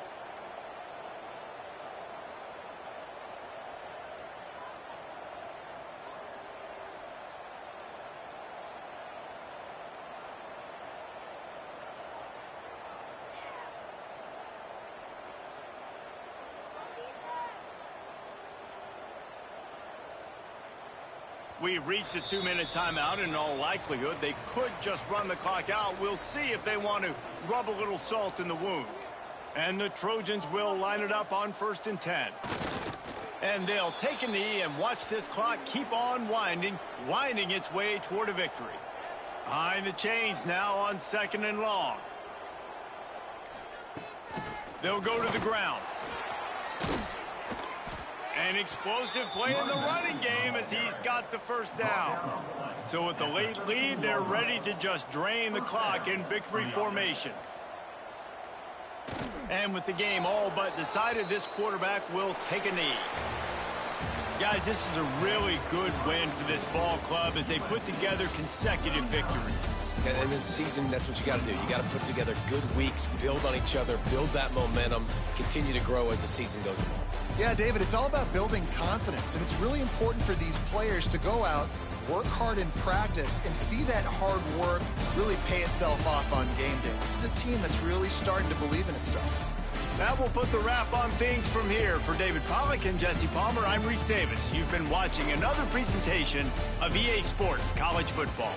We've reached a 2-minute timeout, and in all likelihood, they could just run the clock out. We'll see if they want to rub a little salt in the wound. And the Trojans will line it up on 1st and 10. And they'll take a knee and watch this clock keep on winding its way toward a victory. Behind the chains now on 2nd and long. They'll go to the ground. An explosive play in the running game as he's got the 1st down. So with the late lead, they're ready to just drain the clock in victory formation. And with the game all but decided, this quarterback will take a knee. Guys, this is a really good win for this ball club as they put together consecutive victories. And this season, that's what you got to do. You got to put together good weeks, build on each other, build that momentum, continue to grow as the season goes along. Yeah, David, it's all about building confidence, and it's really important for these players to go out, work hard in practice, and see that hard work really pay itself off on game day. This is a team that's really starting to believe in itself. That will put the wrap on things from here. For David Pollack and Jesse Palmer, I'm Reese Davis. You've been watching another presentation of EA Sports College Football.